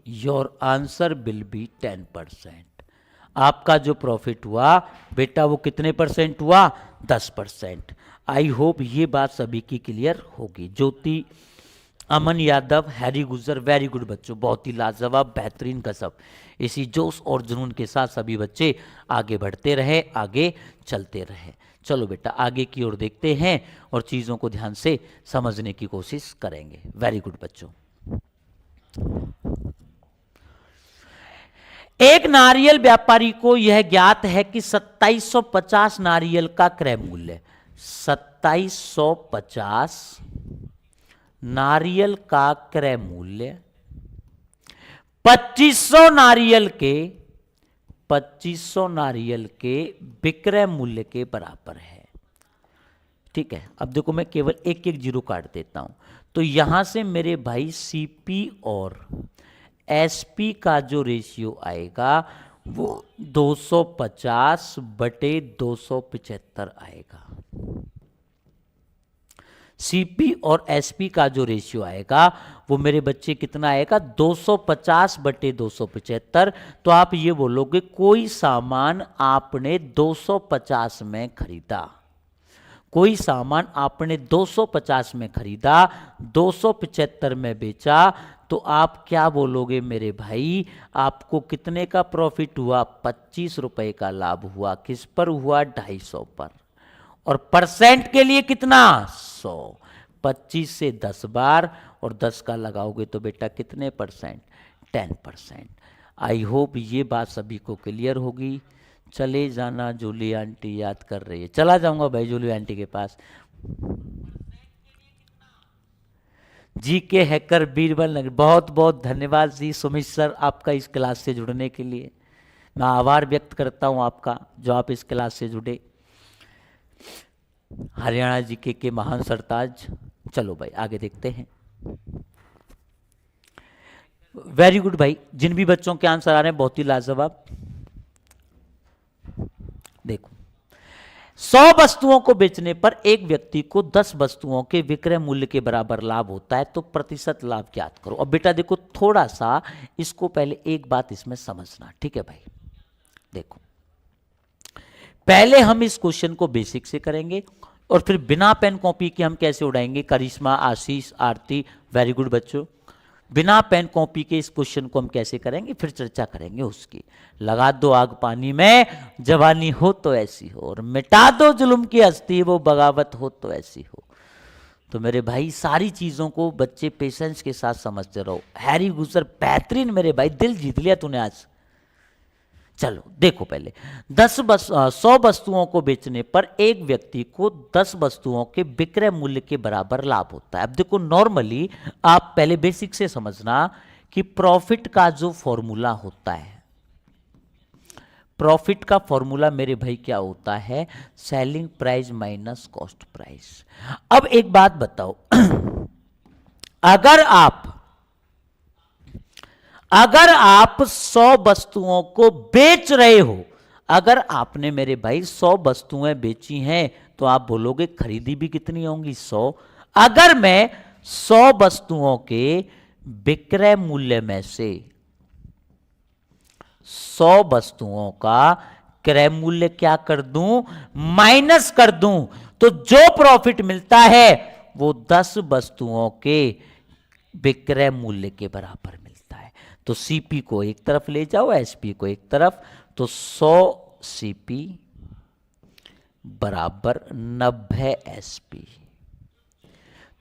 Your answer will be 10%। आपका जो प्रॉफिट हुआ बेटा वो कितने परसेंट हुआ, 10%। आई होप ये बात सभी की क्लियर होगी। ज्योति, अमन यादव, हैरी गुजर, वेरी गुड बच्चों, बहुत ही लाजवाब, बेहतरीन गजब। इसी जोश और जुनून के साथ सभी बच्चे आगे बढ़ते रहे, आगे चलते रहे। चलो बेटा आगे की ओर देखते हैं और चीज़ों को ध्यान से समझने की कोशिश करेंगे। वेरी गुड बच्चों। एक नारियल व्यापारी को यह ज्ञात है कि 2750 नारियल का क्रय मूल्य 2750 नारियल का क्रय मूल्य 2500 नारियल के विक्रय मूल्य के बराबर है। ठीक है, अब देखो मैं केवल एक एक जीरो काट देता हूं, तो यहां से मेरे भाई सीपी और एसपी का जो रेशियो आएगा वो 250 बटे 275 आएगा। सीपी और एसपी का जो रेशियो आएगा वो मेरे बच्चे कितना आएगा, 250 बटे 275। तो आप ये बोलोगे कोई सामान आपने 250 में खरीदा, कोई सामान आपने 250 में खरीदा, 275 में बेचा, तो आप क्या बोलोगे मेरे भाई, आपको कितने का प्रॉफिट हुआ, 25 रुपए का लाभ हुआ। किस पर हुआ, 250 पर। और परसेंट के लिए कितना, 100। 25 से 10 बार और 10 का लगाओगे तो बेटा कितने परसेंट, 10%। आई होप ये बात सभी को क्लियर होगी। चले जाना, जूली आंटी याद कर रही है। चला जाऊंगा भाई जूली आंटी के पास। जी के हैकर बीरबल नगर, बहुत बहुत धन्यवाद जी सुमित सर आपका इस क्लास से जुड़ने के लिए। मैं आभार व्यक्त करता हूं आपका जो आप इस क्लास से जुड़े। हरियाणा जीके के महान सरताज। चलो भाई आगे देखते हैं। वेरी गुड भाई, जिन भी बच्चों के आंसर आ रहे हैं बहुत ही लाजवाब। देखो, 100 वस्तुओं को बेचने पर एक व्यक्ति को 10 वस्तुओं के विक्रय मूल्य के बराबर लाभ होता है, तो प्रतिशत लाभ ज्ञात करो। अब बेटा देखो, थोड़ा सा इसको पहले एक बात इसमें समझना, ठीक है भाई। देखो, पहले हम इस क्वेश्चन को बेसिक से करेंगे और फिर बिना पेन कॉपी के हम कैसे उड़ाएंगे। करिश्मा, आशीष, आरती, वेरी गुड बच्चों। बिना पेन कॉपी के इस क्वेश्चन को हम कैसे करेंगे, फिर चर्चा करेंगे उसकी। लगा दो आग पानी में, जवानी हो तो ऐसी हो, और मिटा दो जुल्म की हस्ती, वो बगावत हो तो ऐसी हो। तो मेरे भाई सारी चीजों को बच्चे पेशेंस के साथ समझते रहो। हैरी गुजर बेहतरीन मेरे भाई, दिल जीत लिया तूने आज। चलो देखो, पहले 100 वस्तुओं को बेचने पर एक व्यक्ति को 10 वस्तुओं के विक्रय मूल्य के बराबर लाभ होता है। अब देखो, नॉर्मली आप पहले बेसिक से समझना कि प्रॉफिट का जो फॉर्मूला होता है, प्रॉफिट का फॉर्मूला मेरे भाई क्या होता है, selling price minus cost price. अब एक बात बताओ, अगर आप 100 वस्तुओं को बेच रहे हो, अगर आपने मेरे भाई 100 वस्तुएं बेची हैं, तो आप बोलोगे खरीदी भी कितनी होंगी, 100। अगर मैं 100 वस्तुओं के विक्रय मूल्य में से 100 वस्तुओं का क्रय मूल्य क्या कर दूं, माइनस कर दूं, तो जो प्रॉफिट मिलता है वो 10 वस्तुओं के विक्रय मूल्य के बराबर मिलता है। तो सीपी को एक तरफ ले जाओ, एसपी को एक तरफ, तो 100 सीपी बराबर 90 एसपी।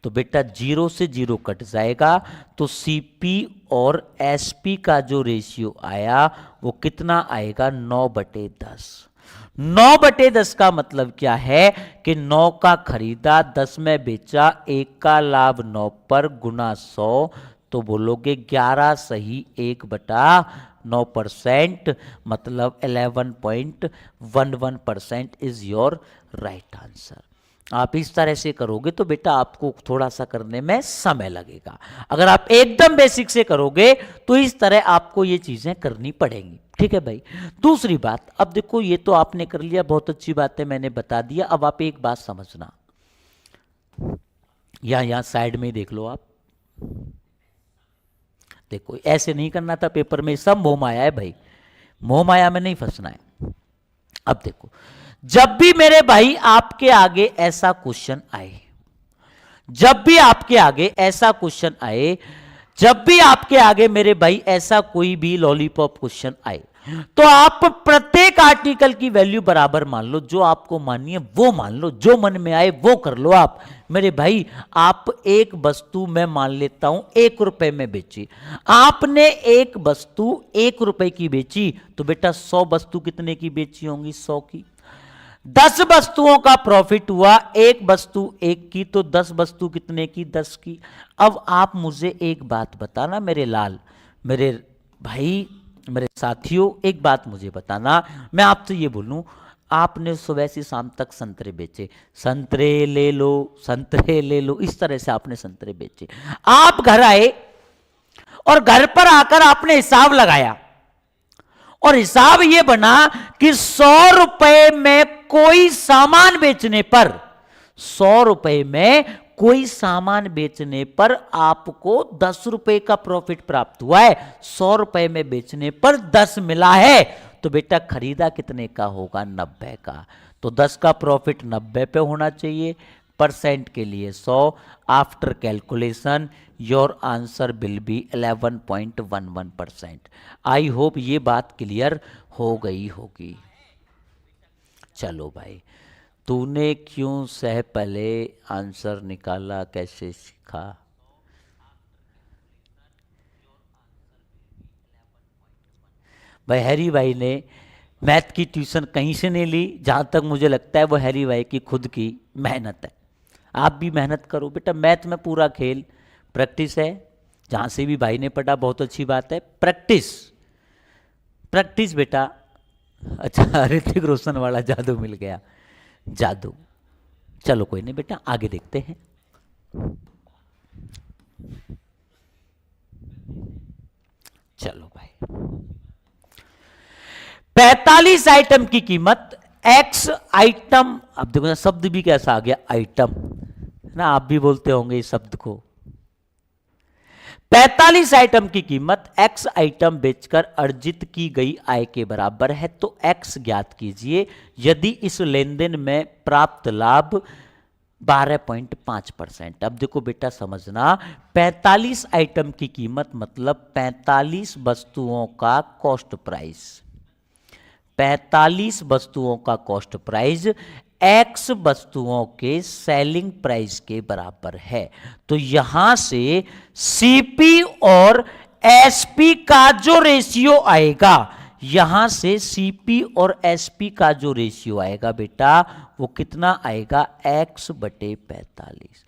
तो बेटा 0 से 0 कट जाएगा, तो सीपी और एसपी का जो रेशियो आया वो कितना आएगा, 9/10। 9/10 का मतलब क्या है कि 9 का खरीदा, 10 में बेचा, 1 का लाभ 9 पर गुना 100, तो बोलोगे 11 सही 1/9%, मतलब 11.11% इज योर राइट आंसर। आप इस तरह से करोगे तो बेटा आपको थोड़ा सा करने में समय लगेगा। अगर आप एकदम बेसिक से करोगे तो इस तरह आपको ये चीजें करनी पड़ेंगी, ठीक है भाई। दूसरी बात, अब देखो ये तो आपने कर लिया, बहुत अच्छी बात है, मैंने बता दिया। अब आप एक बात समझना, यहां साइड में देख लो आप, देखो ऐसे नहीं करना था पेपर में, सब मोह माया है भाई, मोह माया में नहीं फंसना है। अब देखो, जब भी मेरे भाई आपके आगे ऐसा क्वेश्चन आए, जब भी आपके आगे ऐसा क्वेश्चन आए, जब भी आपके आगे मेरे भाई ऐसा कोई भी लॉलीपॉप क्वेश्चन आए, तो आप प्रत्येक आर्टिकल की वैल्यू बराबर मान लो, जो आपको माननी है वो मान लो, जो मन में आए वो कर लो आप। मेरे भाई आप एक वस्तु मैं मान लेता हूं 1 रुपए में बेची, आपने एक वस्तु 1 रुपए की बेची, तो बेटा 100 वस्तु कितने की बेची होंगी, 100 की। 10 वस्तुओं का प्रॉफिट हुआ, एक वस्तु एक की, तो 10 वस्तु कितने की? 10 की। अब आप मुझे एक बात बताना मेरे लाल, मेरे भाई, मेरे साथियों, एक बात मुझे बताना, मैं आपसे ये बोलूं, आपने सुबह से शाम तक संतरे बेचे, संतरे ले लो, संतरे ले लो, इस तरह से आपने संतरे बेचे। आप घर आए और घर पर आकर आपने हिसाब लगाया और हिसाब यह बना कि 100 रुपए में कोई सामान बेचने पर, 100 रुपए में कोई सामान बेचने पर आपको 10 रुपए का प्रॉफिट प्राप्त हुआ है, 100 रुपए में बेचने पर 10 मिला है, तो बेटा खरीदा कितने का होगा? 90 का। तो 10 का प्रॉफिट 90 पे होना चाहिए, परसेंट के लिए 100, after calculation your answer will B 11.11%। I hope ये बात क्लियर हो गई होगी। चलो भाई, तूने क्यों सह पहले आंसर निकाला, कैसे सीखा? भाई हैरी भाई ने मैथ की ट्यूशन कहीं से नहीं ली, जहां तक मुझे लगता है वो हैरी भाई की खुद की मेहनत है। आप भी मेहनत करो बेटा, मैथ में पूरा खेल प्रैक्टिस है। जहां से भी भाई ने पढ़ा बहुत अच्छी बात है, प्रैक्टिस प्रैक्टिस बेटा। अच्छा, ऋतिक रोशन वाला जादू मिल गया, जादू। चलो कोई नहीं बेटा, आगे देखते हैं। चलो भाई, 45 आइटम की कीमत एक्स आइटम, अब देखो ना शब्द भी कैसा आ गया, आइटम ना, आप भी बोलते होंगे इस शब्द को। 45 आइटम की कीमत एक्स आइटम बेचकर अर्जित की गई आय के बराबर है, तो एक्स ज्ञात कीजिए यदि इस लेन देन में प्राप्त लाभ 12.5%। अब देखो बेटा समझना, 45 आइटम की कीमत मतलब 45 वस्तुओं का कॉस्ट प्राइस, 45 वस्तुओं का कॉस्ट प्राइस एक्स वस्तुओं के सेलिंग प्राइस के बराबर है। तो यहां से सीपी और एसपी का जो रेशियो आएगा, यहां से सीपी और एसपी का जो रेशियो आएगा बेटा, वो कितना आएगा? एक्स बटे 45।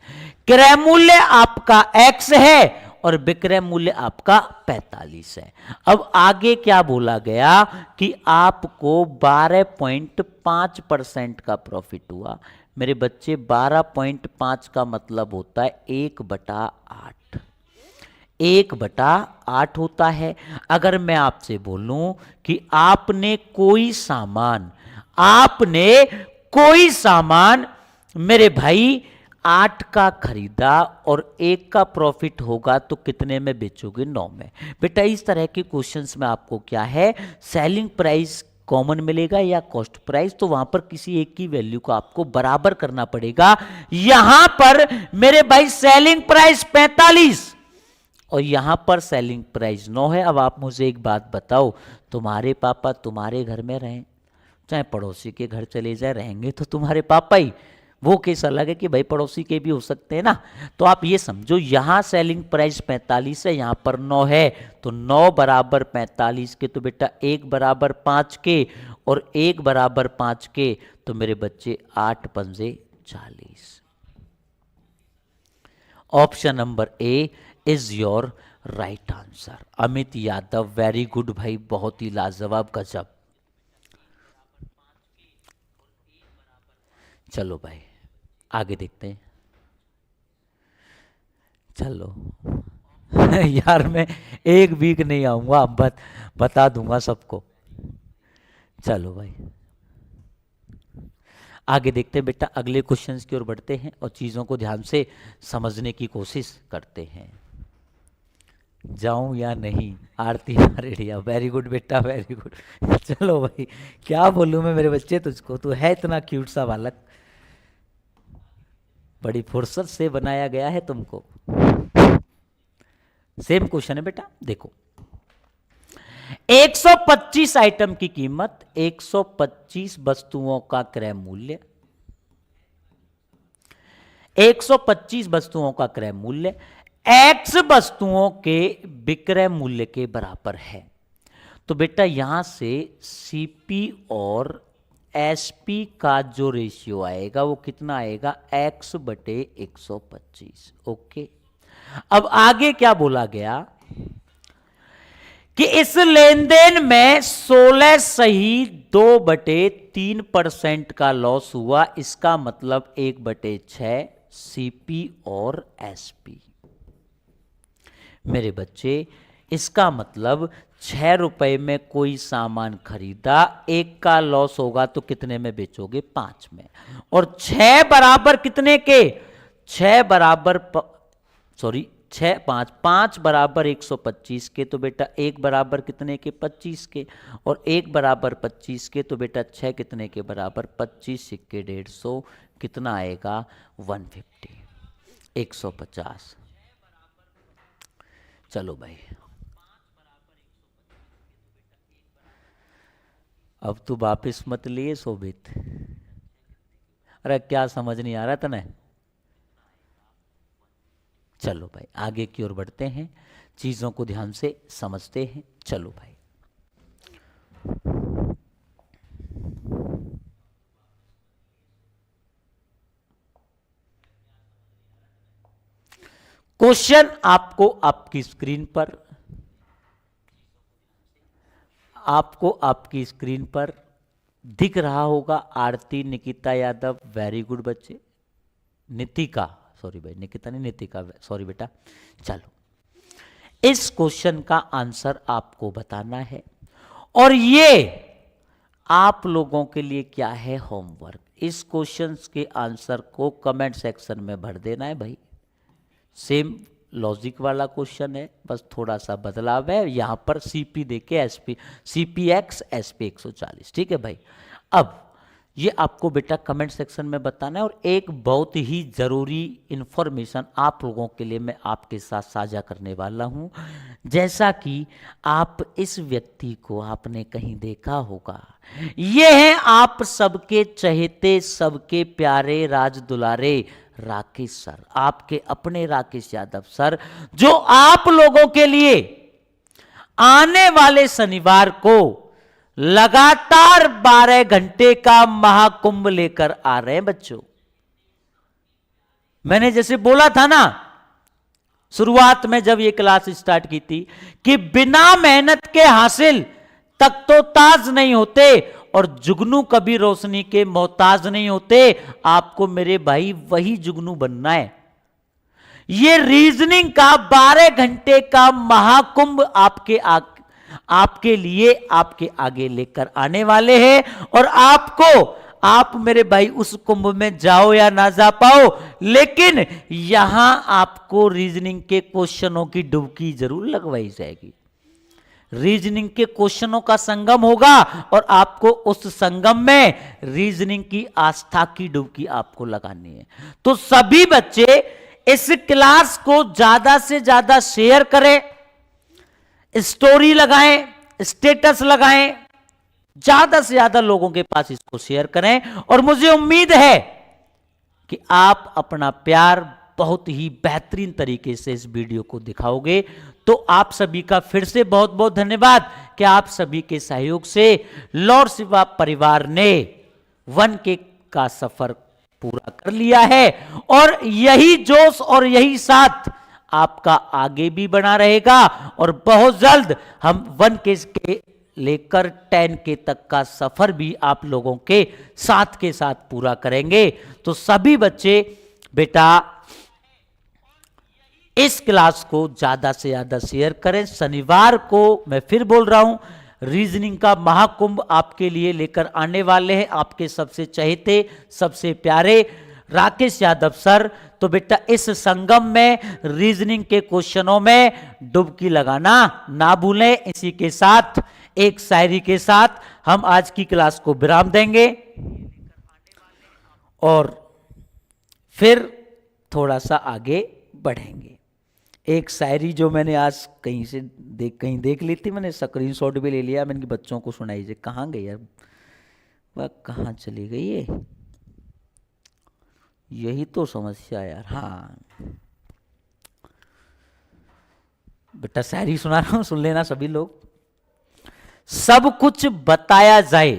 क्रय मूल्य आपका एक्स है और विक्रय मूल्य आपका 45 है। अब आगे क्या बोला गया कि आपको 12.5% का प्रॉफिट हुआ। मेरे बच्चे 12.5 का मतलब होता है 1/8, 1/8 होता है। अगर मैं आपसे बोलूं कि आपने कोई सामान मेरे भाई 8 का खरीदा और 1 का प्रॉफिट होगा, तो कितने में बेचोगे? 9 में। बेटा इस तरह के क्वेश्चंस में आपको क्या है, सेलिंग प्राइस कॉमन मिलेगा या कॉस्ट प्राइस, तो वहां पर किसी एक की वैल्यू को आपको बराबर करना पड़ेगा। यहां पर मेरे भाई सेलिंग प्राइस 45 और यहां पर सेलिंग प्राइस 9 है। अब आप मुझे एक बात बताओ, तुम्हारे पापा तुम्हारे घर में रहें, चाहे पड़ोसी के घर चले जाए, रहेंगे तो तुम्हारे पापा ही। वो केस अलग है कि भाई पड़ोसी के भी हो सकते हैं ना। तो आप ये समझो, यहां सेलिंग प्राइस 45 है, यहां पर 9 है, तो 9 बराबर 45 के, तो बेटा 1 बराबर 5 के और 1 बराबर 5 के, तो मेरे बच्चे 8 पंजे 40। Option number A is your right answer. Amit Yadav, very good भाई, बहुत ही लाजवाब, गजब। चलो भाई आगे देखते हैं। चलो यार मैं एक वीक नहीं आऊंगा, अब बता दूंगा सबको। चलो भाई आगे देखते हैं बेटा, अगले क्वेश्चंस की ओर बढ़ते हैं और चीजों को ध्यान से समझने की कोशिश करते हैं। जाऊं या नहीं? आरती रेडिया, वेरी गुड बेटा, वेरी गुड। चलो भाई, क्या बोलूं मैं मेरे बच्चे तुझको, तू है इतना क्यूट सा बालक, बड़ी फुर्सत से बनाया गया है तुमको। सेम क्वेश्चन है बेटा, देखो 125 आइटम की कीमत, 125 वस्तुओं का क्रय मूल्य, 125 वस्तुओं का क्रय मूल्य एक्स वस्तुओं के विक्रय मूल्य के बराबर है। तो बेटा यहां से सीपी और एसपी का जो रेशियो आएगा वो कितना आएगा, x बटे 125। ओके, अब आगे क्या बोला गया कि इस लेन देन में 16 सही 2/3% का लॉस हुआ। इसका मतलब 1/6 सीपी और एसपी। मेरे बच्चे, इसका मतलब 6 रुपए में कोई सामान खरीदा, 1 का लॉस होगा तो कितने में बेचोगे, 5 में। और 6 बराबर कितने के, 6 बराबर 5 बराबर 125 के, तो बेटा 1 बराबर कितने के, 25 के। और 1 बराबर 25 के, तो बेटा 6 कितने के बराबर, 25 सिक्के 150, कितना आएगा 150, 150। चलो भाई, अब तू वापिस मत लिए शोभित। अरे क्या समझ नहीं आ रहा तने। चलो भाई आगे की ओर बढ़ते हैं, चीजों को ध्यान से समझते हैं। चलो भाई, क्वेश्चन आपको आपकी स्क्रीन पर दिख रहा होगा। आरती निकिता यादव, वेरी गुड बच्चे। नितिका, सॉरी भाई, निकिता नहीं नितिका, सॉरी बेटा। चलो, इस क्वेश्चन का आंसर आपको बताना है, और ये आप लोगों के लिए क्या है, होमवर्क। इस क्वेश्चन के आंसर को कमेंट सेक्शन में भर देना है भाई। सेम लॉजिक वाला क्वेश्चन है, बस थोड़ा सा बदलाव है। यहां पर सीपी देके एसपी, सीपीएक्स एसपी 140, ठीक है भाई। अब ये आपको बेटा कमेंट सेक्शन में बताना है, और एक बहुत ही जरूरी इंफॉर्मेशन आप लोगों के लिए मैं आपके साथ साझा करने वाला हूं। जैसा कि आप इस व्यक्ति को आपने कहीं देखा होगा, ये है आप सबके चहेते, सबके प्यारे, राज दुलारे राकेश सर, आपके अपने राकेश यादव सर, जो आप लोगों के लिए आने वाले शनिवार को लगातार 12 घंटे का महाकुंभ लेकर आ रहे हैं बच्चों। मैंने जैसे बोला था ना शुरुआत में जब ये क्लास स्टार्ट की थी, कि बिना मेहनत के हासिल तक तो ताज नहीं होते, और जुगनू कभी रोशनी के मोहताज नहीं होते। आपको मेरे भाई वही जुगनू बनना है। ये रीजनिंग का 12 घंटे का महाकुंभ आपके लिए, आपके आगे लेकर आने वाले हैं। और आप मेरे भाई उस कुंभ में जाओ या ना जा पाओ, लेकिन यहां आपको रीजनिंग के क्वेश्चनों की डुबकी जरूर लगवाई जाएगी। रीजनिंग के क्वेश्चनों का संगम होगा, और आपको उस संगम में रीजनिंग की आस्था की डुबकी आपको लगानी है। तो सभी बच्चे इस क्लास को ज्यादा से ज्यादा शेयर करें, स्टोरी लगाएं, स्टेटस लगाएं, ज्यादा से ज्यादा लोगों के पास इसको शेयर करें। और मुझे उम्मीद है कि आप अपना प्यार बहुत ही बेहतरीन तरीके से इस वीडियो को दिखाओगे। तो आप सभी का फिर से बहुत बहुत धन्यवाद कि आप सभी के सहयोग से लॉर्ड शिवा परिवार ने 1K का सफर पूरा कर लिया है, और यही जोश और यही साथ आपका आगे भी बना रहेगा। और बहुत जल्द हम 1K के लेकर 10K तक का सफर भी आप लोगों के साथ पूरा करेंगे। तो सभी बच्चे बेटा इस क्लास को ज्यादा से ज्यादा शेयर करें। शनिवार को मैं फिर बोल रहा हूं, रीजनिंग का महाकुंभ आपके लिए लेकर आने वाले हैं आपके सबसे चहेते, सबसे प्यारे राकेश यादव सर। तो बेटा इस संगम में रीजनिंग के क्वेश्चनों में डुबकी लगाना ना भूलें। इसी के साथ एक शायरी के साथ हम आज की क्लास को विराम देंगे, और फिर थोड़ा सा आगे बढ़ेंगे। एक शायरी जो मैंने आज कहीं देख ली थी, मैंने स्क्रीनशॉट भी ले लिया, मैंने बच्चों को सुनाई। जे कहाँ गई यार, वह कहाँ चली गई है, यही तो समस्या यार। हाँ बेटा शायरी सुना रहा हूं, सुन लेना सभी लोग। सब कुछ बताया जाए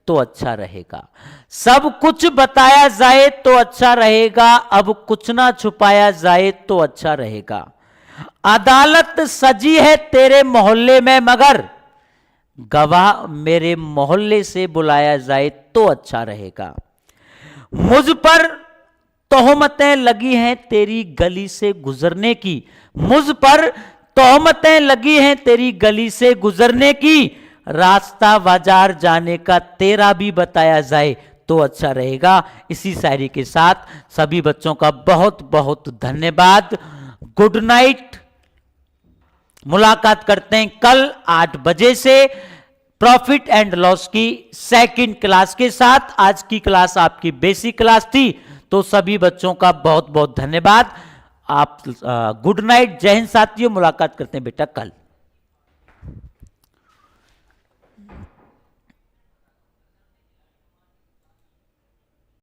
तो अच्छा रहेगा। सब कुछ बताया जाए तो अच्छा रहेगा, अब कुछ ना छुपाया जाए तो अच्छा रहेगा। अदालत सजी है तेरे मोहल्ले में मगर गवाह मेरे मोहल्ले से बुलाया जाए तो अच्छा रहेगा। मुझ पर तोहमतें लगी हैं तेरी गली से गुजरने की, मुझ पर तोहमतें लगी हैं तेरी गली से गुजरने की, रास्ता बाजार जाने का तेरा भी बताया जाए तो अच्छा रहेगा। इसी शायरी के साथ सभी बच्चों का बहुत बहुत धन्यवाद। Good night. मुलाकात करते हैं कल 8 बजे से प्रॉफिट एंड लॉस की सेकंड क्लास के साथ। आज की क्लास आपकी बेसिक क्लास थी, तो सभी बच्चों का बहुत बहुत धन्यवाद। आप गुड नाइट, जय हिंद साथियों। मुलाकात करते हैं बेटा कल।